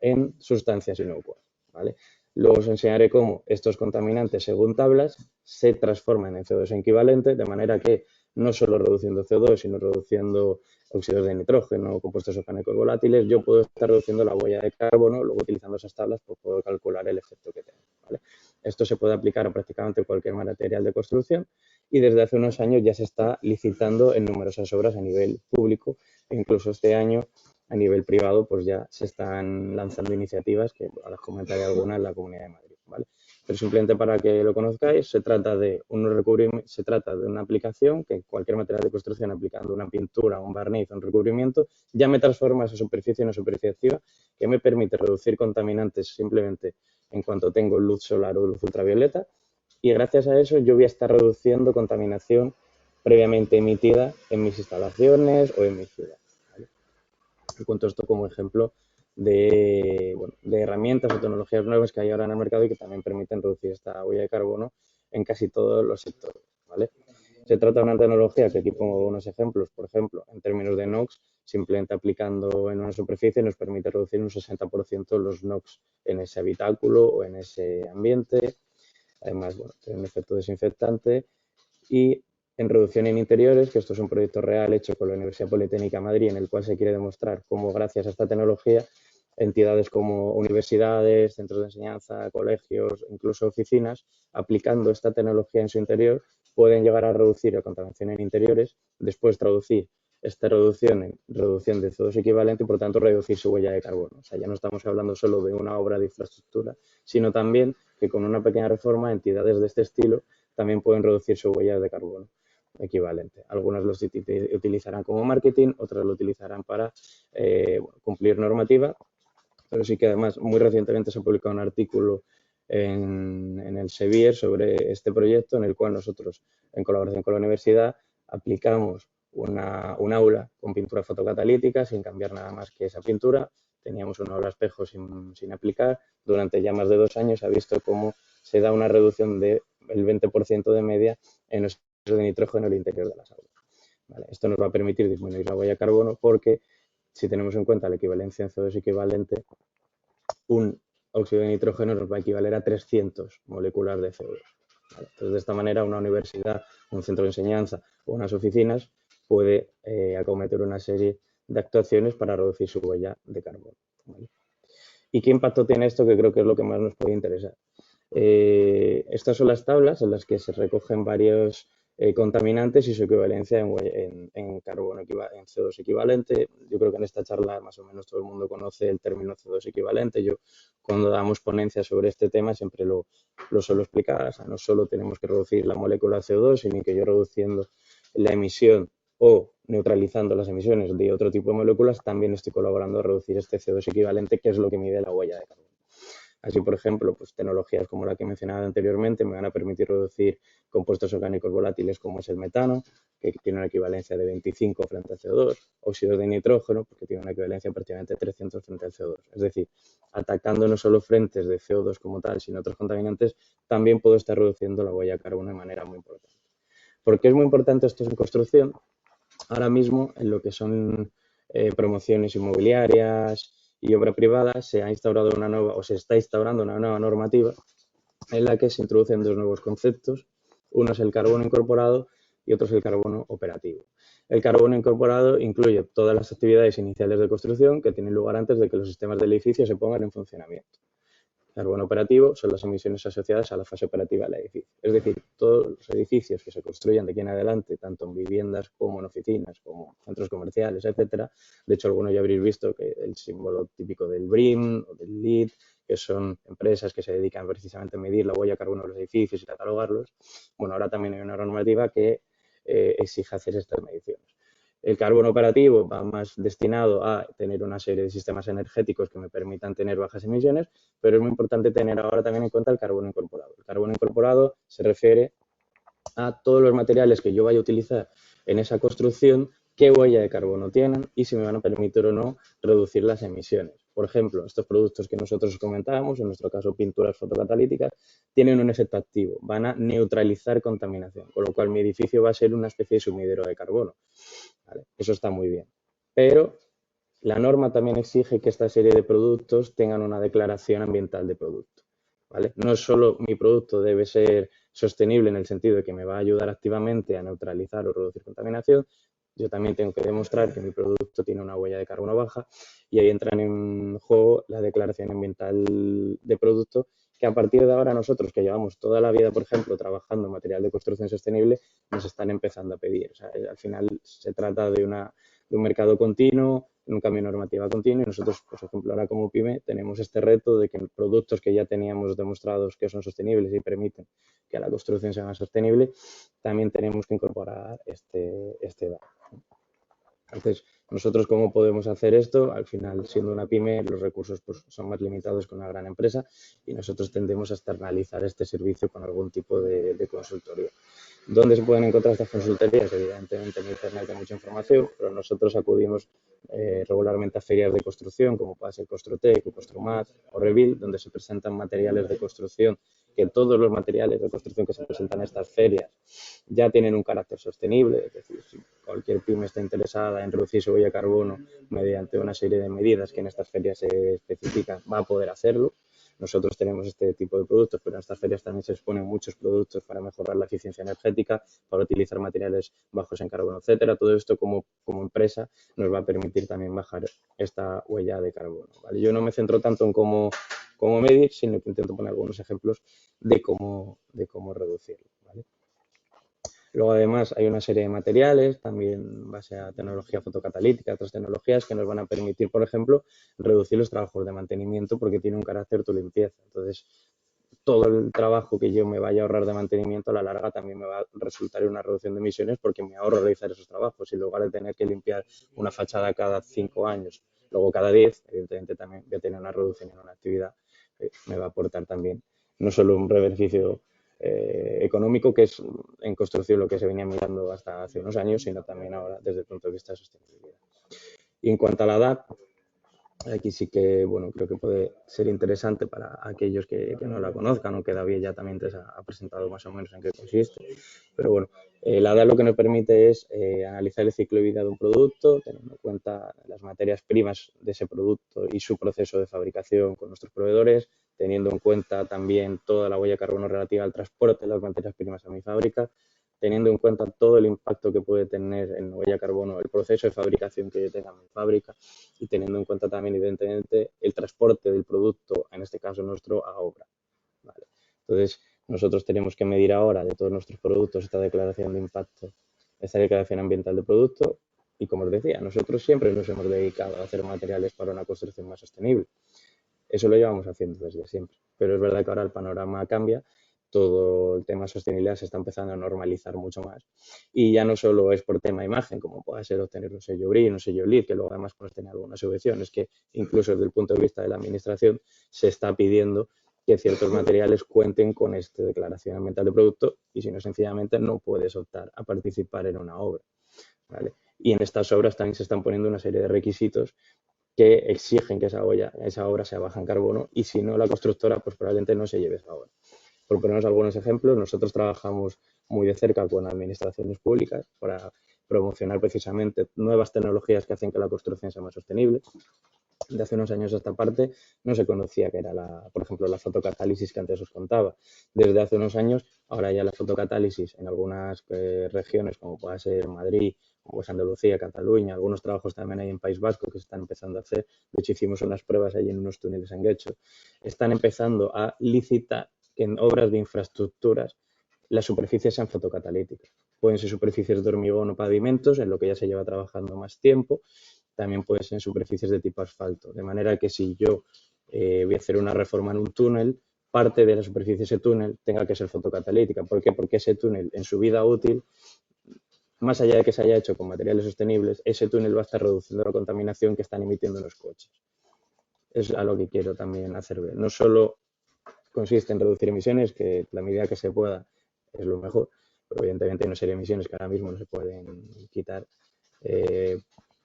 en sustancias inocuas, ¿vale? Luego os enseñaré cómo estos contaminantes, según tablas, se transforman en CO2 equivalente, de manera que no solo reduciendo CO2, sino reduciendo óxidos de nitrógeno, compuestos orgánicos volátiles, yo puedo estar reduciendo la huella de carbono, luego utilizando esas tablas pues puedo calcular el efecto que tengo, ¿vale? Esto se puede aplicar a prácticamente cualquier material de construcción y desde hace unos años ya se está licitando en numerosas obras a nivel público e incluso este año a nivel privado pues ya se están lanzando iniciativas que ahora os comentaré algunas en la Comunidad de Madrid, ¿vale? Pero simplemente para que lo conozcáis, se trata de una aplicación que cualquier material de construcción aplicando una pintura, un barniz, un recubrimiento, ya me transforma esa superficie en una superficie activa que me permite reducir contaminantes simplemente en cuanto tengo luz solar o luz ultravioleta y gracias a eso yo voy a estar reduciendo contaminación previamente emitida en mis instalaciones o en mi ciudad, ¿vale? Os cuento esto como ejemplo de herramientas o tecnologías nuevas que hay ahora en el mercado y que también permiten reducir esta huella de carbono en casi todos los sectores, ¿vale? Se trata de una tecnología que aquí pongo unos ejemplos, por ejemplo, en términos de NOx, simplemente aplicando en una superficie nos permite reducir un 60% los NOx en ese habitáculo o en ese ambiente. Además, bueno, tiene un efecto desinfectante y en reducción en interiores, que esto es un proyecto real hecho con la Universidad Politécnica de Madrid, en el cual se quiere demostrar cómo gracias a esta tecnología entidades como universidades, centros de enseñanza, colegios, incluso oficinas, aplicando esta tecnología en su interior, pueden llegar a reducir la contaminación en interiores, después traducir esta reducción en reducción de CO2 equivalente y, por tanto, reducir su huella de carbono. O sea, ya no estamos hablando solo de una obra de infraestructura, sino también que con una pequeña reforma entidades de este estilo también pueden reducir su huella de carbono equivalente. Algunas los utilizarán como marketing, otras lo utilizarán para cumplir normativa, pero sí que además muy recientemente se ha publicado un artículo en el Sevier sobre este proyecto en el cual nosotros, en colaboración con la universidad, aplicamos un aula con pintura fotocatalítica sin cambiar nada más que esa pintura. Teníamos un aula espejo sin aplicar. Durante ya más de 2 años se ha visto cómo se da una reducción del 20% de media en los óxidos de nitrógeno en el interior de las aulas, ¿vale? Esto nos va a permitir disminuir la huella de carbono porque si tenemos en cuenta la equivalencia en CO2 equivalente, un óxido de nitrógeno nos va a equivaler a 300 moléculas de CO2, ¿vale? Entonces, de esta manera, una universidad, un centro de enseñanza o unas oficinas puede acometer una serie de actuaciones para reducir su huella de carbono, ¿vale? ¿Y qué impacto tiene esto? Que creo que es lo que más nos puede interesar. Estas son las tablas en las que se recogen varios contaminantes y su equivalencia en carbono, en CO2 equivalente. Yo creo que en esta charla más o menos todo el mundo conoce el término CO2 equivalente. Yo cuando damos ponencias sobre este tema siempre lo suelo explicar. O sea, no solo tenemos que reducir la molécula de CO2, sino que yo reduciendo la emisión o neutralizando las emisiones de otro tipo de moléculas, también estoy colaborando a reducir este CO2 equivalente, que es lo que mide la huella de carbono. Así, por ejemplo, pues tecnologías como la que he mencionado anteriormente me van a permitir reducir compuestos orgánicos volátiles como es el metano, que tiene una equivalencia de 25 frente al CO2, óxidos de nitrógeno, porque tiene una equivalencia de prácticamente 300 frente al CO2. Es decir, atacando no solo frentes de CO2 como tal, sino otros contaminantes, también puedo estar reduciendo la huella de carbono de manera muy importante. ¿Por qué es muy importante esto en construcción? Ahora mismo, en lo que son promociones inmobiliarias y obra privada, se ha instaurado una nueva, o se está instaurando una nueva normativa en la que se introducen dos nuevos conceptos. Uno es el carbono incorporado y otro es el carbono operativo. El carbono incorporado incluye todas las actividades iniciales de construcción que tienen lugar antes de que los sistemas del edificio se pongan en funcionamiento. Carbono operativo son las emisiones asociadas a la fase operativa del edificio. Es decir, todos los edificios que se construyan de aquí en adelante, tanto en viviendas como en oficinas, como centros comerciales, etcétera. De hecho, algunos ya habréis visto que el símbolo típico del BREEAM o del LEED, que son empresas que se dedican precisamente a medir la huella de carbono de los edificios y catalogarlos. Bueno, ahora también hay una normativa que exige hacer estas mediciones. El carbono operativo va más destinado a tener una serie de sistemas energéticos que me permitan tener bajas emisiones, pero es muy importante tener ahora también en cuenta el carbono incorporado. El carbono incorporado se refiere a todos los materiales que yo vaya a utilizar en esa construcción, qué huella de carbono tienen y si me van a permitir o no reducir las emisiones. Por ejemplo, estos productos que nosotros comentábamos, en nuestro caso pinturas fotocatalíticas, tienen un efecto activo, van a neutralizar contaminación, con lo cual mi edificio va a ser una especie de sumidero de carbono. ¿Vale? Eso está muy bien. Pero la norma también exige que esta serie de productos tengan una declaración ambiental de producto. ¿Vale? No solo mi producto debe ser sostenible en el sentido de que me va a ayudar activamente a neutralizar o reducir contaminación, yo también tengo que demostrar que mi producto tiene una huella de carbono baja y ahí entran en juego la declaración ambiental de producto que a partir de ahora nosotros que llevamos toda la vida, por ejemplo, trabajando en material de construcción sostenible, nos están empezando a pedir. O sea, al final se trata de un mercado continuo, un cambio de normativa continuo y nosotros, por ejemplo, ahora como PYME tenemos este reto de que productos que ya teníamos demostrados que son sostenibles y permiten que la construcción sea más sostenible, también tenemos que incorporar este dato. Entonces, nosotros cómo podemos hacer esto, al final siendo una pyme los recursos pues, son más limitados que una gran empresa y nosotros tendemos a externalizar este servicio con algún tipo de consultoría. ¿Dónde se pueden encontrar estas consultorías? Evidentemente en Internet hay mucha información, pero nosotros acudimos regularmente a ferias de construcción, como puede ser Construtec, o Construmat o Revil, donde se presentan materiales de construcción, que todos los materiales de construcción que se presentan en estas ferias ya tienen un carácter sostenible, es decir, si cualquier pyme está interesada en reducir su huella de carbono mediante una serie de medidas que en estas ferias se especifican, va a poder hacerlo. Nosotros tenemos este tipo de productos, pero en estas ferias también se exponen muchos productos para mejorar la eficiencia energética, para utilizar materiales bajos en carbono, etcétera. Todo esto como empresa nos va a permitir también bajar esta huella de carbono, ¿vale? Yo no me centro tanto en cómo medir, sino que intento poner algunos ejemplos de cómo reducirlo, ¿vale? Luego, además, hay una serie de materiales, también en base a tecnología fotocatalítica, otras tecnologías que nos van a permitir, por ejemplo, reducir los trabajos de mantenimiento porque tiene un carácter de limpieza. Entonces, todo el trabajo que yo me vaya a ahorrar de mantenimiento a la larga también me va a resultar en una reducción de emisiones porque me ahorro realizar esos trabajos y en lugar de tener que limpiar una fachada cada 5 años, luego cada 10, evidentemente también voy a tener una reducción en una actividad que me va a aportar también no solo un beneficio económico, que es en construcción lo que se venía mirando hasta hace unos años, sino también ahora desde el punto de vista de sostenibilidad. Y en cuanto a la DAP, aquí sí que, bueno, creo que puede ser interesante para aquellos que no la conozcan o que David ya también te ha presentado más o menos en qué consiste. Pero bueno, la DAP lo que nos permite es analizar el ciclo de vida de un producto, teniendo en cuenta las materias primas de ese producto y su proceso de fabricación con nuestros proveedores, teniendo en cuenta también toda la huella de carbono relativa al transporte de las materias primas a mi fábrica, teniendo en cuenta todo el impacto que puede tener en huella de carbono el proceso de fabricación que yo tenga en mi fábrica y teniendo en cuenta también, evidentemente, el transporte del producto, en este caso nuestro, a obra. ¿Vale? Entonces, nosotros tenemos que medir ahora de todos nuestros productos esta declaración de impacto, esta declaración ambiental de producto y, como os decía, nosotros siempre nos hemos dedicado a hacer materiales para una construcción más sostenible. Eso lo llevamos haciendo desde siempre, pero es verdad que ahora el panorama cambia todo el tema de sostenibilidad se está empezando a normalizar mucho más. Y ya no solo es por tema imagen, como puede ser obtener un sello BRIN, un sello LEED, que luego además puedes tener alguna subvención, es que incluso desde el punto de vista de la administración se está pidiendo que ciertos materiales cuenten con esta declaración ambiental de producto y si no, sencillamente no puedes optar a participar en una obra, ¿vale? Y en estas obras también se están poniendo una serie de requisitos que exigen que esa obra sea baja en carbono y si no, la constructora pues probablemente no se lleve esa obra. Por ponernos algunos ejemplos, nosotros trabajamos muy de cerca con administraciones públicas para promocionar precisamente nuevas tecnologías que hacen que la construcción sea más sostenible. De hace unos años a esta parte no se conocía que era, por ejemplo, la fotocatálisis que antes os contaba. Desde hace unos años, ahora ya la fotocatálisis en algunas regiones, como pueda ser Madrid, como es Andalucía, Cataluña, algunos trabajos también hay en País Vasco que se están empezando a hacer. De hecho, hicimos unas pruebas allí en unos túneles en Guecho. Están empezando a licitar que en obras de infraestructuras las superficies sean fotocatalíticas. Pueden ser superficies de hormigón o pavimentos, en lo que ya se lleva trabajando más tiempo. También pueden ser superficies de tipo asfalto. De manera que si yo voy a hacer una reforma en un túnel, parte de la superficie de ese túnel tenga que ser fotocatalítica. ¿Por qué? Porque ese túnel en su vida útil, más allá de que se haya hecho con materiales sostenibles, ese túnel va a estar reduciendo la contaminación que están emitiendo los coches. Es a lo que quiero también hacer ver. No solo consiste en reducir emisiones, que la medida que se pueda es lo mejor, pero evidentemente hay una serie de emisiones que ahora mismo no se pueden quitar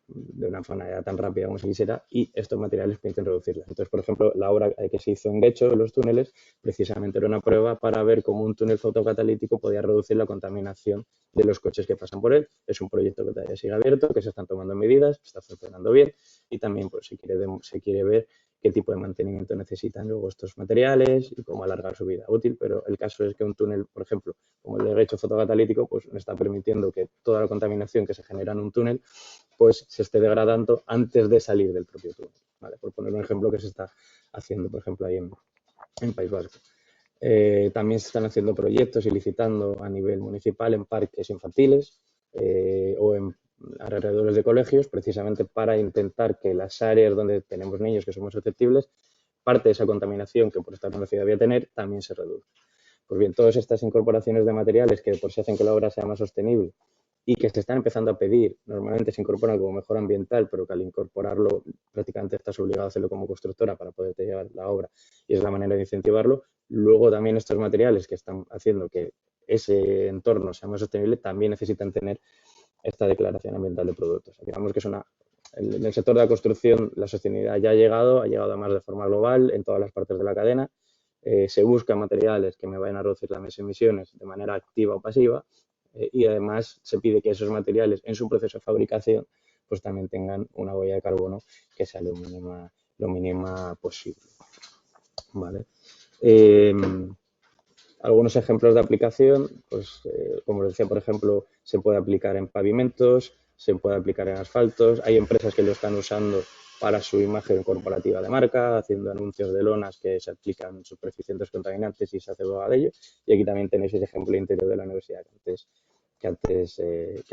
de una manera tan rápida como se quisiera y estos materiales permiten reducirlas. Entonces, por ejemplo, la obra que se hizo en Guecho, los túneles, precisamente era una prueba para ver cómo un túnel fotocatalítico podía reducir la contaminación de los coches que pasan por él. Es un proyecto que todavía sigue abierto, que se están tomando medidas, está funcionando bien y también pues, se quiere ver qué tipo de mantenimiento necesitan luego estos materiales y cómo alargar su vida útil, pero el caso es que un túnel, por ejemplo, como el de Guecho fotocatalítico, pues no está permitiendo que toda la contaminación que se genera en un túnel pues se esté degradando antes de salir del propio túnel, ¿vale? Por poner un ejemplo que se está haciendo, por ejemplo, ahí en País Vasco. También se están haciendo proyectos y licitando a nivel municipal en parques infantiles o en alrededores de colegios, precisamente para intentar que las áreas donde tenemos niños que somos susceptibles, parte de esa contaminación que por estar en la ciudad voy a tener, también se reduzca. Pues bien, todas estas incorporaciones de materiales que por sí hacen que la obra sea más sostenible y que se están empezando a pedir, normalmente se incorporan como mejora ambiental, pero que al incorporarlo prácticamente estás obligado a hacerlo como constructora para poderte llevar la obra y es la manera de incentivarlo. Luego también estos materiales que están haciendo que ese entorno sea más sostenible también necesitan tener esta declaración ambiental de productos. Digamos que es en el sector de la construcción la sostenibilidad ya ha llegado además de forma global en todas las partes de la cadena. Se buscan materiales que me vayan a reducir las emisiones de manera activa o pasiva y además se pide que esos materiales en su proceso de fabricación pues también tengan una huella de carbono que sea lo mínima posible. ¿Vale? Algunos ejemplos de aplicación, pues como os decía, por ejemplo, se puede aplicar en pavimentos, se puede aplicar en asfaltos, hay empresas que lo están usando para su imagen corporativa de marca, haciendo anuncios de lonas que se aplican superficientes contaminantes y se hace prueba de ello. Y aquí también tenéis el ejemplo interior de la universidad que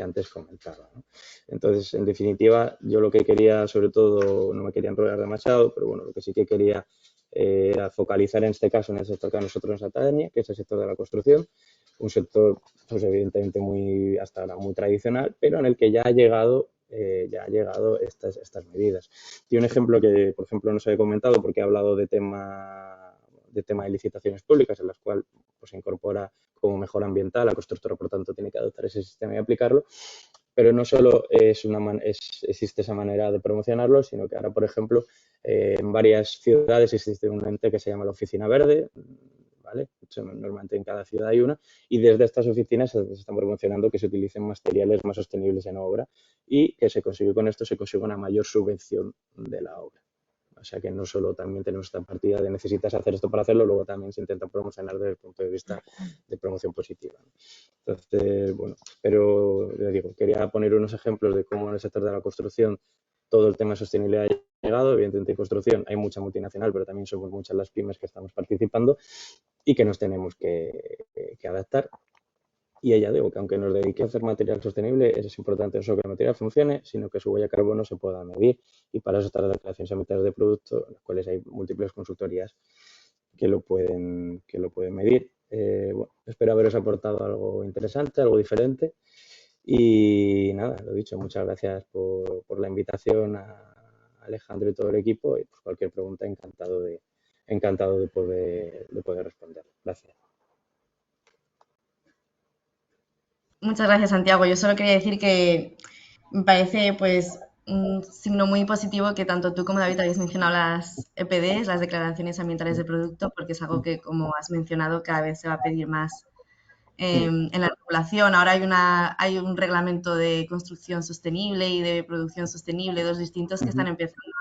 antes comentaba, ¿no? Entonces, en definitiva, yo lo que quería, sobre todo, no me quería enrollar demasiado, pero bueno, lo que sí que quería era focalizar en este caso en el sector que a nosotros nos atañe, que es el sector de la construcción, un sector, pues evidentemente hasta ahora muy tradicional, pero en el que ya ha llegado estas medidas. Y un ejemplo que, por ejemplo, no se había comentado porque he hablado de tema de licitaciones públicas, en las cuales pues, se incorpora como mejora ambiental, la constructora, por tanto, tiene que adoptar ese sistema y aplicarlo, pero no solo existe esa manera de promocionarlo, sino que ahora, por ejemplo, en varias ciudades existe un ente que se llama la Oficina Verde, ¿vale? Normalmente en cada ciudad hay una, y desde estas oficinas se están promocionando que se utilicen materiales más sostenibles en obra y que con esto se consigue una mayor subvención de la obra. O sea que no solo también tenemos esta partida de necesitas hacer esto para hacerlo, luego también se intenta promocionar desde el punto de vista de promoción positiva. Entonces, bueno, pero ya digo, quería poner unos ejemplos de cómo en el sector de la construcción todo el tema de sostenibilidad ha llegado. Evidentemente en construcción hay mucha multinacional, pero también somos muchas las pymes que estamos participando y que nos tenemos que adaptar. Y ya digo que aunque nos dediquemos a hacer material sostenible, es importante no solo que el material funcione, sino que su huella de carbono se pueda medir y para eso están las declaraciones ambientales de producto, en las cuales hay múltiples consultorías que lo pueden medir. Bueno, espero haberos aportado algo interesante, algo diferente. Y nada, lo dicho, muchas gracias por la invitación a Alejandro y todo el equipo. Y pues cualquier pregunta, encantado de poder responder. Gracias. Muchas gracias, Santiago. Yo solo quería decir que me parece pues un signo muy positivo que tanto tú como David habéis mencionado las EPDs, las declaraciones ambientales de producto, porque es algo que, como has mencionado, cada vez se va a pedir más en la regulación. Ahora hay un reglamento de construcción sostenible y de producción sostenible, dos distintos que están empezando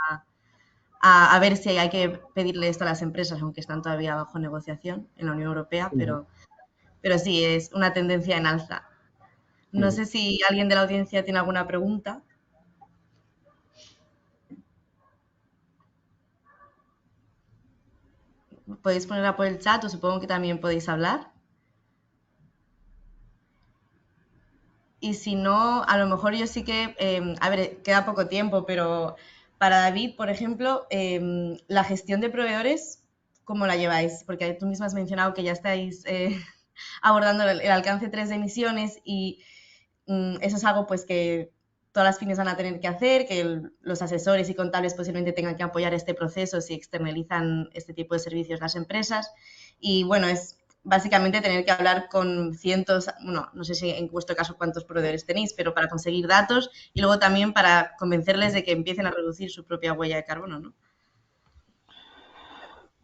a ver si hay que pedirle esto a las empresas, aunque están todavía bajo negociación en la Unión Europea, pero sí, es una tendencia en alza. No sé si alguien de la audiencia tiene alguna pregunta. Podéis ponerla por el chat o supongo que también podéis hablar. Y si no, a lo mejor yo sí que, a ver, queda poco tiempo, pero para David, por ejemplo, la gestión de proveedores, ¿cómo la lleváis? Porque tú misma has mencionado que ya estáis abordando el alcance 3 de emisiones y eso es algo pues que todas las pymes van a tener que hacer, que los asesores y contables posiblemente tengan que apoyar este proceso si externalizan este tipo de servicios las empresas. Y bueno, es básicamente tener que hablar con cientos, bueno, no sé si en vuestro caso cuántos proveedores tenéis, pero para conseguir datos y luego también para convencerles de que empiecen a reducir su propia huella de carbono, ¿no?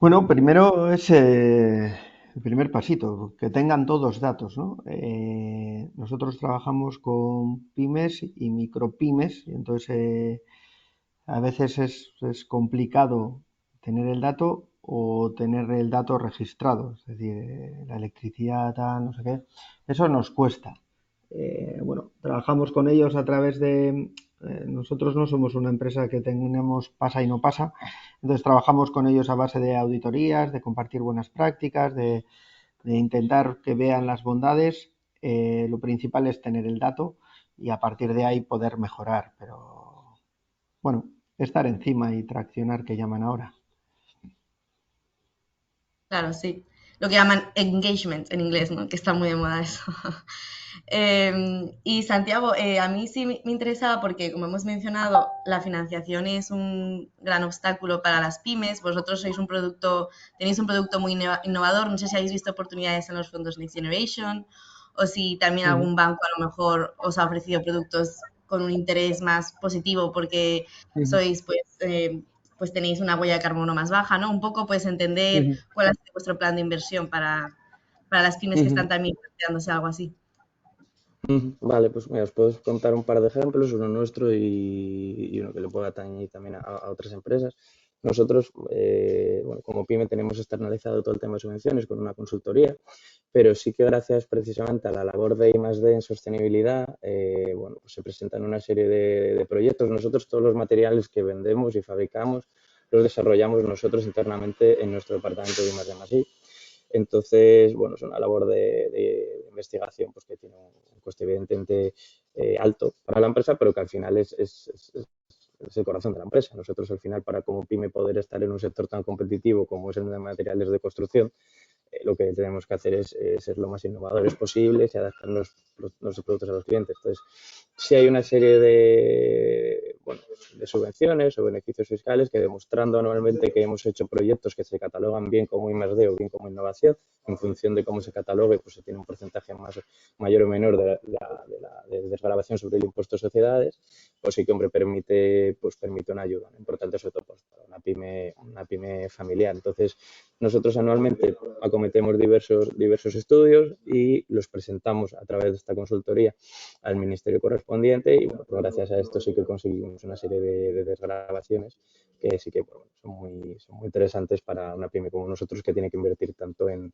Bueno, primero es el primer pasito, que tengan todos datos, ¿no? Nosotros trabajamos con pymes y micropymes, y entonces a veces es complicado tener el dato o tener el dato registrado, es decir, la electricidad, tal, no sé qué, eso nos cuesta. Bueno, trabajamos con ellos a través de... nosotros no somos una empresa que tenemos pasa y no pasa, entonces trabajamos con ellos a base de auditorías, de compartir buenas prácticas, de intentar que vean las bondades. Lo principal es tener el dato y a partir de ahí poder mejorar, pero bueno, estar encima y traccionar que llaman ahora. Claro, sí. Lo que llaman engagement en inglés, ¿no? Que está muy de moda eso. Y Santiago, a mí sí me interesaba porque, como hemos mencionado, la financiación es un gran obstáculo para las pymes. Vosotros tenéis un producto muy innovador. No sé si habéis visto oportunidades en los fondos Next Generation o si también algún banco a lo mejor os ha ofrecido productos con un interés más positivo porque sois, pues tenéis una huella de carbono más baja, ¿no? Un poco, pues, entender cuál ha sido vuestro plan de inversión para las pymes que están también planteándose algo así. Vale, pues mira, os puedo contar un par de ejemplos, uno nuestro y uno que le pueda atañir también a otras empresas. Nosotros, bueno, como pyme tenemos externalizado todo el tema de subvenciones con una consultoría, pero sí que gracias precisamente a la labor de I+D en sostenibilidad, bueno, pues se presentan una serie de proyectos. Nosotros todos los materiales que vendemos y fabricamos los desarrollamos nosotros internamente en nuestro departamento de I+D+I. Entonces, bueno, es una labor de investigación pues, que tiene un coste evidentemente alto para la empresa, pero que al final es el corazón de la empresa. Nosotros al final, para como pyme poder estar en un sector tan competitivo como es el de materiales de construcción, lo que tenemos que hacer es ser lo más innovadores posibles y adaptar nuestros productos a los clientes. Entonces, sí hay una serie bueno, de subvenciones o beneficios fiscales que demostrando anualmente que hemos hecho proyectos que se catalogan bien como I+D o bien como innovación, en función de cómo se catalogue, pues se tiene un porcentaje mayor o menor de desgravación sobre el impuesto de sociedades, pues sí que, hombre, permite una ayuda, ¿no? Importante sobre todo pues, para una pyme familiar. Entonces, nosotros anualmente acometemos diversos estudios y los presentamos a través de esta consultoría al ministerio correspondiente y bueno, pues gracias a esto sí que conseguimos una serie de desgravaciones que sí que bueno, son muy interesantes para una pyme como nosotros que tiene que invertir tanto en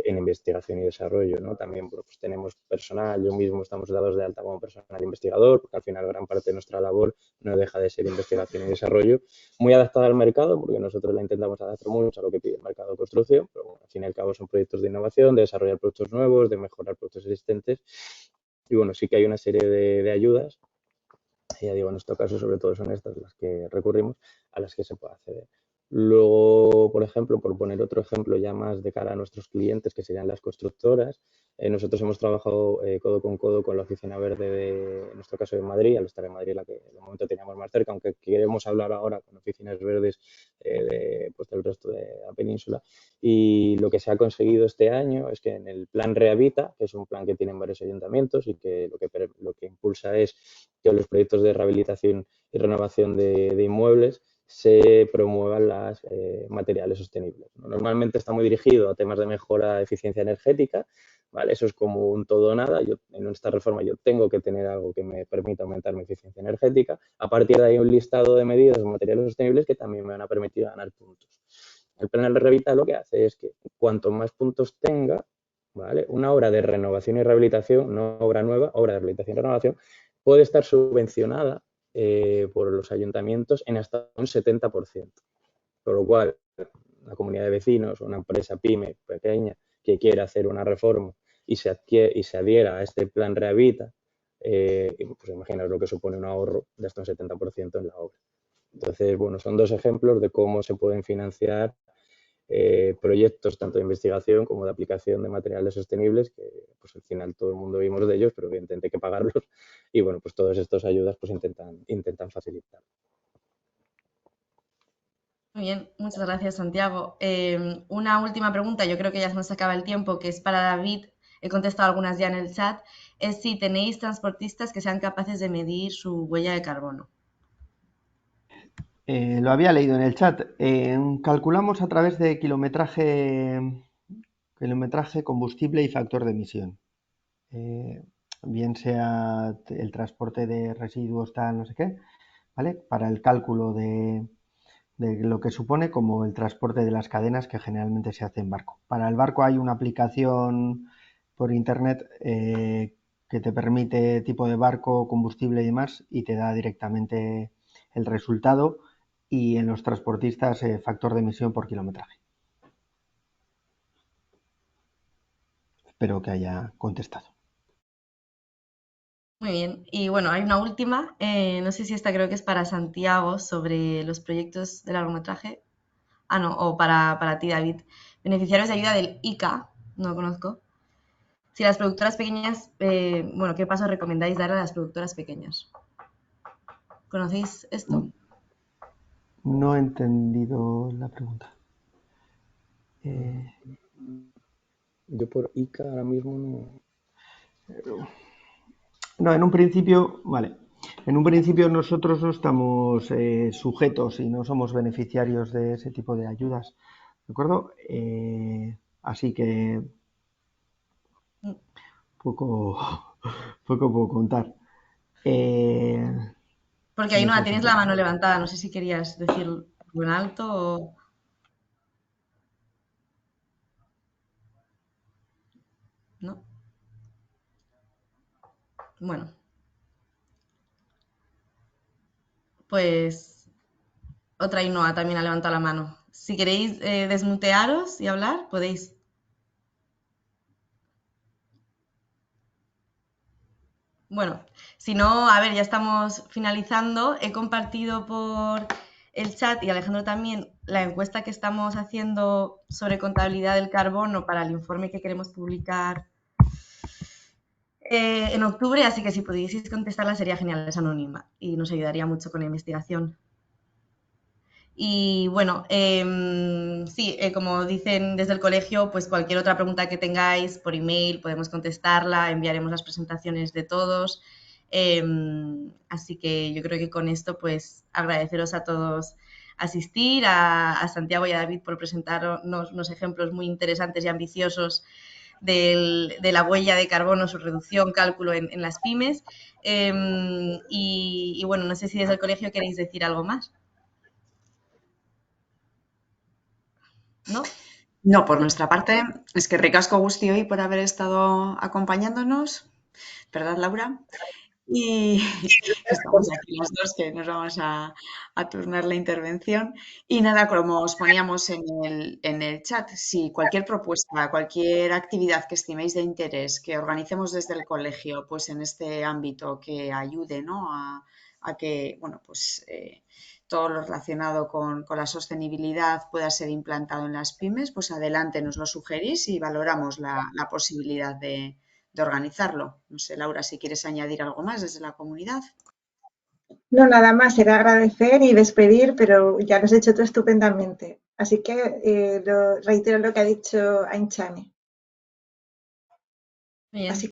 investigación y desarrollo, ¿no? También bueno, pues tenemos personal, yo mismo estamos dados de alta como personal investigador, porque al final gran parte de nuestra labor no deja de ser investigación y desarrollo, muy adaptada al mercado, porque nosotros la intentamos adaptar mucho a lo que pide el mercado de construcción, pero bueno, al fin y al cabo son proyectos de innovación, de desarrollar productos nuevos, de mejorar productos existentes. Y bueno, sí que hay una serie de ayudas, y ya digo, en nuestro caso sobre todo son estas las que recurrimos, a las que se puede acceder. Luego, por ejemplo, por poner otro ejemplo ya más de cara a nuestros clientes, que serían las constructoras, nosotros hemos trabajado codo con codo con la Oficina Verde en nuestro caso de Madrid, al estar en Madrid la que de momento teníamos más cerca, aunque queremos hablar ahora con oficinas verdes pues del resto de la península. Y lo que se ha conseguido este año es que en el plan Rehabita, que es un plan que tienen varios ayuntamientos y que lo que impulsa es que los proyectos de rehabilitación y renovación de inmuebles se promuevan los materiales sostenibles, ¿no? Normalmente está muy dirigido a temas de mejora de eficiencia energética, ¿vale? Eso es como un todo o nada. En esta reforma yo tengo que tener algo que me permita aumentar mi eficiencia energética. A partir de ahí un listado de medidas de materiales sostenibles que también me van a permitir ganar puntos. El plan de Revita lo que hace es que cuanto más puntos tenga, ¿vale? Una obra de renovación y rehabilitación, no obra nueva, obra de rehabilitación y renovación, puede estar subvencionada por los ayuntamientos en hasta un 70%. Por lo cual, la comunidad de vecinos o una empresa pyme pequeña que quiera hacer una reforma y se adhiera a este plan Rehabita, pues imaginaos lo que supone un ahorro de hasta un 70% en la obra. Entonces, bueno, son dos ejemplos de cómo se pueden financiar proyectos tanto de investigación como de aplicación de materiales sostenibles, que pues al final todo el mundo vimos de ellos, pero evidentemente hay que pagarlos y bueno, pues todas estas ayudas pues intentan facilitar. Muy bien, muchas gracias, Santiago. Una última pregunta, yo creo que ya se nos acaba el tiempo, que es para David. He contestado algunas ya en el chat. Es si tenéis transportistas que sean capaces de medir su huella de carbono. Lo había leído en el chat. Calculamos a través de kilometraje, combustible y factor de emisión. Bien sea el transporte de residuos, tal, no sé qué, ¿vale? Para el cálculo de lo que supone, como el transporte de las cadenas, que generalmente se hace en barco. Para el barco hay una aplicación por internet que te permite tipo de barco, combustible y demás, y te da directamente el resultado, y en los transportistas factor de emisión por kilometraje. Espero que haya contestado. Muy bien, y bueno, hay una última, no sé si esta creo que es para Santiago, sobre los proyectos de largometraje. Ah, no, o para ti, David. Beneficiarios de ayuda del ICA, no lo conozco. Si las productoras pequeñas, bueno, ¿qué pasos recomendáis dar a las productoras pequeñas? ¿Conocéis esto? No he entendido la pregunta. Yo por ICA ahora mismo no. No, en un principio, vale. En un principio nosotros no estamos sujetos y no somos beneficiarios de ese tipo de ayudas, ¿de acuerdo? Así que poco, poco puedo contar. Porque No ahí no sé si... tienes la mano levantada, no sé si querías decir algo en alto o... ¿No? Bueno, pues otra Ainhoa también ha levantado la mano. Si queréis desmutearos y hablar, podéis. Bueno, si no, a ver, ya estamos finalizando. He compartido por el chat y Alejandro también la encuesta que estamos haciendo sobre contabilidad del carbono para el informe que queremos publicar en octubre, así que si pudieseis contestarla sería genial, es anónima y nos ayudaría mucho con la investigación. Y bueno, sí, como dicen desde el colegio, pues cualquier otra pregunta que tengáis por email podemos contestarla, enviaremos las presentaciones de todos. Así que yo creo que con esto, pues agradeceros a todos asistir, a Santiago y a David por presentarnos unos ejemplos muy interesantes y ambiciosos de la huella de carbono, su reducción, cálculo en las pymes. Y bueno, no sé si desde el colegio queréis decir algo más. ¿No? No, por nuestra parte, es que ricasco guztioi por haber estado acompañándonos, ¿verdad, Laura? Y estamos aquí las dos que nos vamos a turnar la intervención. Y nada, como os poníamos en el chat, si cualquier propuesta, cualquier actividad que estiméis de interés que organicemos desde el colegio, pues en este ámbito que ayude, ¿no? a a que, bueno, pues todo lo relacionado con la sostenibilidad pueda ser implantado en las pymes, pues adelante nos lo sugerís y valoramos la posibilidad de organizarlo. No sé, Laura, si quieres añadir algo más desde la comunidad. No, nada más, era agradecer y despedir, pero ya lo has hecho tú estupendamente. Así que reitero lo que ha dicho Ainchane. Bien. Así